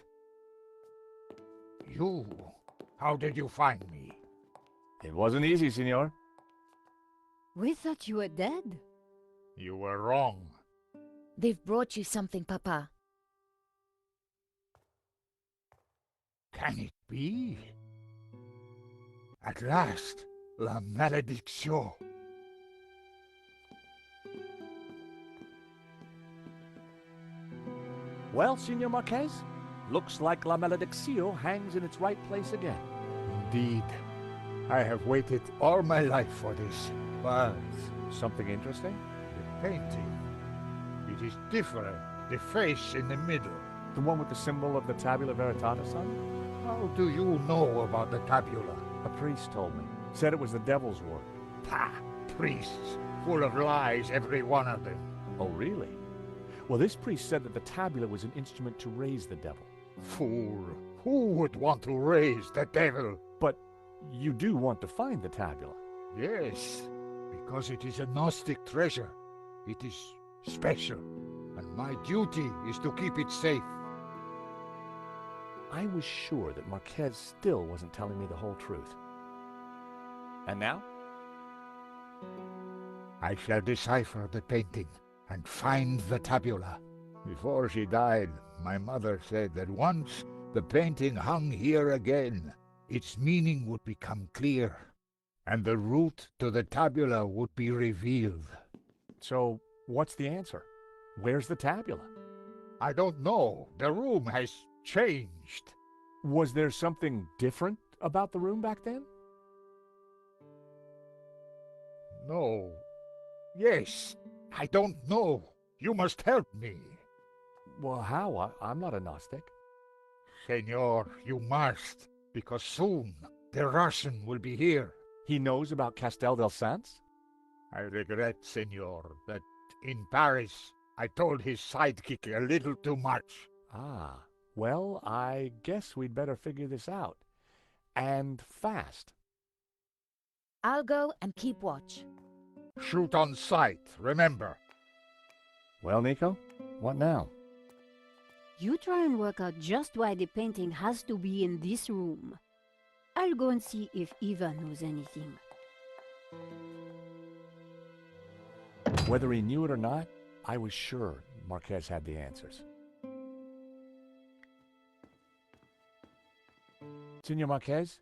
You, how did you find me? It wasn't easy, senor. We thought you were dead. You were wrong. They've brought you something, Papa. Can it be? At last, La malédiction. Well, Senor Marquez, looks like La Malediccio hangs in its right place again. Indeed. I have waited all my life for this. But something interesting? The painting. It is different. The face in the middle. The one with the symbol of the Tabula Veritatis on it? How do you know about the tabula? A priest told me. Said it was the devil's work. Pah! Priests. Full of lies, every one of them. Oh, really? Well, this priest said that the tabula was an instrument to raise the devil. Fool. Who would want to raise the devil? But you do want to find the tabula. Yes, because it is a Gnostic treasure. It is special, and my duty is to keep it safe. I was sure that Marquez still wasn't telling me the whole truth. And now? I shall decipher the painting and find the tabula. Before she died, my mother said that once the painting hung here again, its meaning would become clear, and the route to the tabula would be revealed. So, what's the answer? Where's the tabula? I don't know. The room has changed. Was there something different about the room back then? No. Yes. I don't know. You must help me. Well, how? I'm not a Gnostic. Senor, you must, because soon the Russian will be here. He knows about Castel del Sans? I regret, senor, that in Paris I told his sidekick a little too much. Ah, well, I guess we'd better figure this out. And fast. I'll go and keep watch. Shoot on sight, remember. Well, Nico, what now? You try and work out just why the painting has to be in this room. I'll go and see if Eva knows anything. Whether he knew it or not, I was sure Marquez had the answers. Senor Marquez?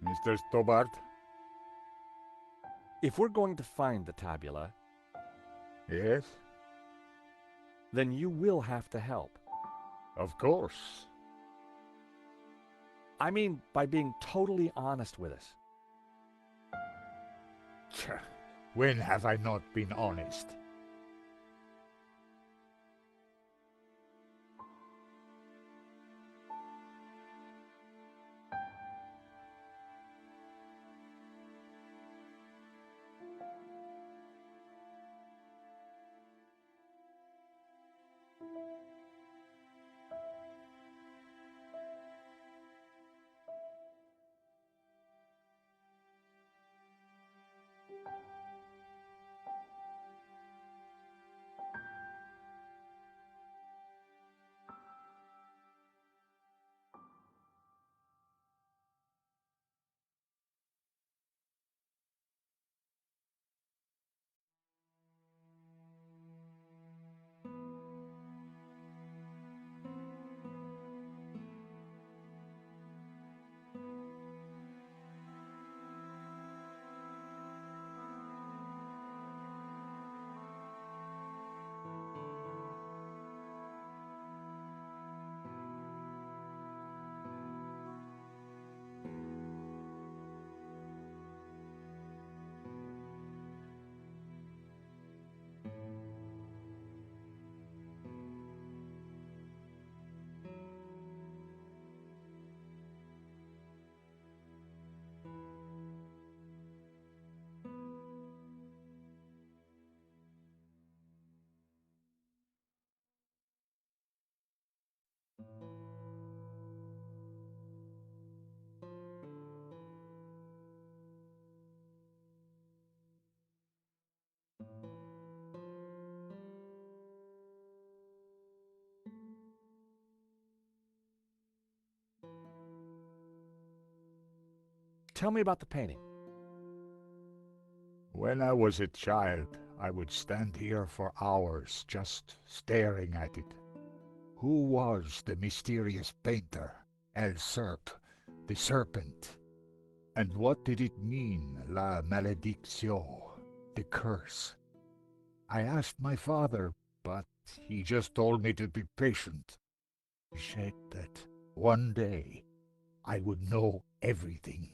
Mr. Stobbart? If we're going to find the tabula... Yes? Then you will have to help. Of course. I mean, by being totally honest with us. When have I not been honest? Tell me about the painting. When I was a child, I would stand here for hours just staring at it. Who was the mysterious painter? El the serpent. And what did it mean, la maledicción, the curse? I asked my father, but he just told me to be patient. He said that one day I would know everything.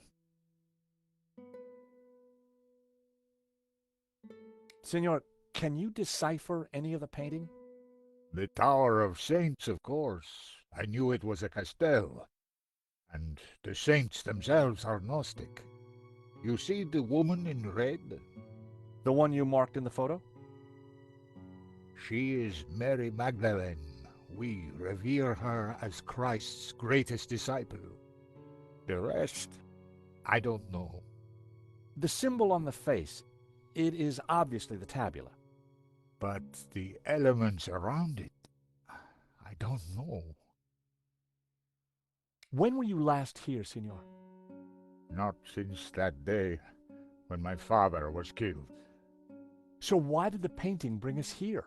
Senor, can you decipher any of the painting? The Tower of Saints, of course. I knew it was a castell. And the saints themselves are Gnostic. You see the woman in red? The one you marked in the photo? She is Mary Magdalene. We revere her as Christ's greatest disciple. The rest, I don't know. The symbol on the face, it is obviously the tabula. But the elements around it, I don't know. When were you last here, Senor? Not since that day when my father was killed. So why did the painting bring us here?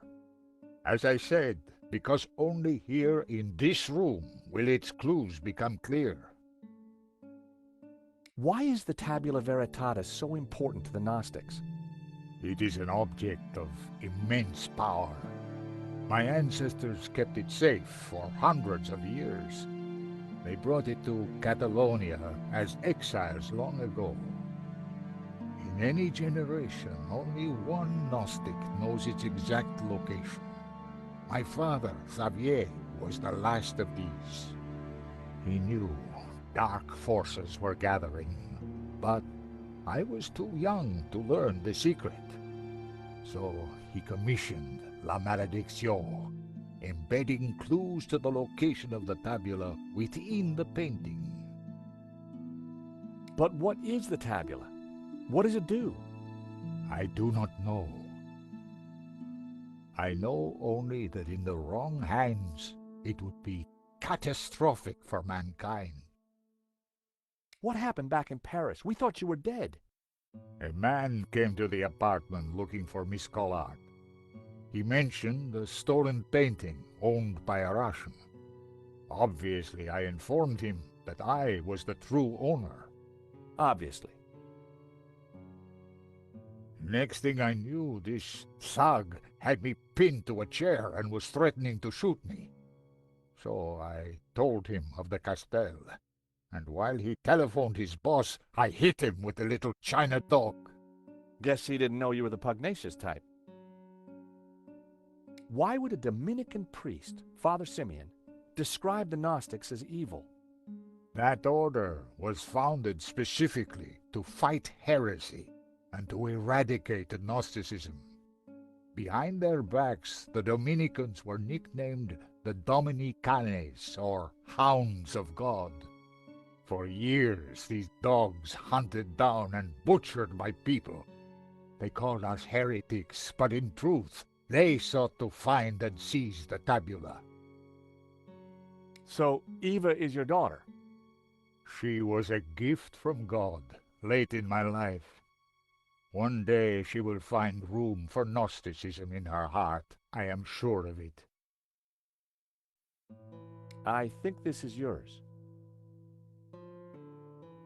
As I said, because only here in this room will its clues become clear. Why is the Tabula Veritatis so important to the Gnostics? It is an object of immense power. My ancestors kept it safe for hundreds of years. They brought it to Catalonia as exiles long ago. In any generation, only one Gnostic knows its exact location. My father, Xavier, was the last of these. He knew dark forces were gathering, but I was too young to learn the secret. So he commissioned La Maledicción, embedding clues to the location of the tabula within the painting. But what is the tabula? What does it do? I do not know. I know only that in the wrong hands it would be catastrophic for mankind. What happened back in Paris? We thought you were dead. A man came to the apartment looking for Miss Collar. He mentioned a stolen painting owned by a Russian. Obviously, I informed him that I was the true owner. Obviously. Next thing I knew, this thug had me pinned to a chair and was threatening to shoot me. So I told him of the castell, and while he telephoned his boss, I hit him with the little China dog. Guess he didn't know you were the pugnacious type. Why would a Dominican priest, Father Simeon, describe the Gnostics as evil? That order was founded specifically to fight heresy and to eradicate Gnosticism. Behind their backs, the Dominicans were nicknamed the Dominicanes, or Hounds of God. For years, these dogs hunted down and butchered my people. They called us heretics, but in truth, they sought to find and seize the tabula. So Eva is your daughter? She was a gift from God, late in my life. One day she will find room for Gnosticism in her heart. I am sure of it. I think this is yours.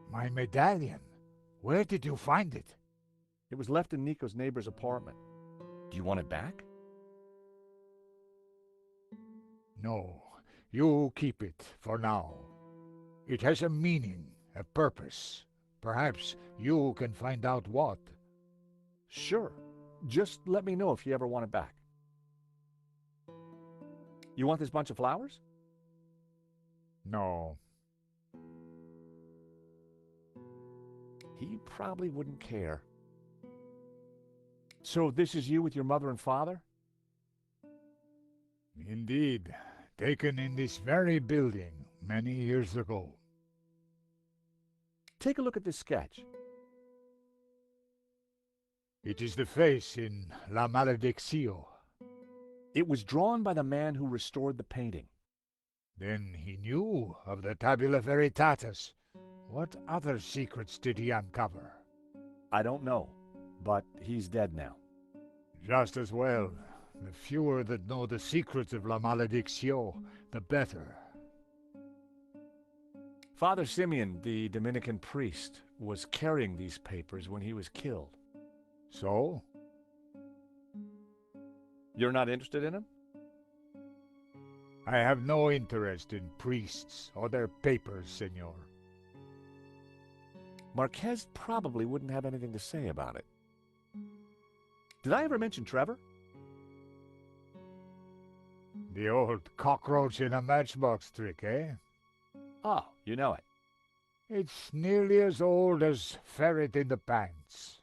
My medallion? Where did you find it? It was left in Nico's neighbor's apartment. Do you want it back? No, you keep it for now. It has a meaning, a purpose. Perhaps you can find out what. Sure. Just let me know if you ever want it back. You want this bunch of flowers? No. He probably wouldn't care. So this is you with your mother and father? Indeed. Taken in this very building many years ago. Take a look at this sketch. It is the face in La Maledicción. It was drawn by the man who restored the painting. Then he knew of the Tabula Veritatis. What other secrets did he uncover? I don't know, but he's dead now. Just as well. The fewer that know the secrets of La Maledicción, the better. Father Simeon, the Dominican priest, was carrying these papers when he was killed. So? You're not interested in him? I have no interest in priests or their papers, senor. Marquez probably wouldn't have anything to say about it. Did I ever mention Trevor? The old cockroach in a matchbox trick, eh? Oh, you know it. It's nearly as old as ferret in the pants.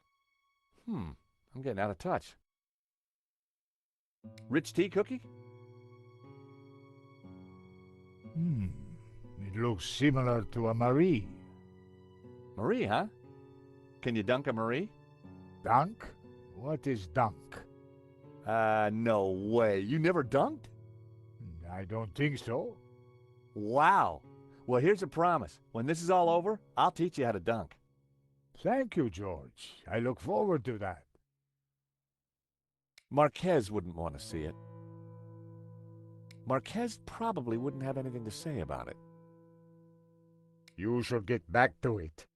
I'm getting out of touch. Rich tea cookie? It looks similar to a Marie. Marie, huh? Can you dunk a Marie? Dunk? What is dunk? No way. You never dunked? I don't think so. Wow. Well, here's a promise. When this is all over, I'll teach you how to dunk. Thank you, George. I look forward to that. Marquez wouldn't want to see it. Marquez probably wouldn't have anything to say about it. You should get back to it.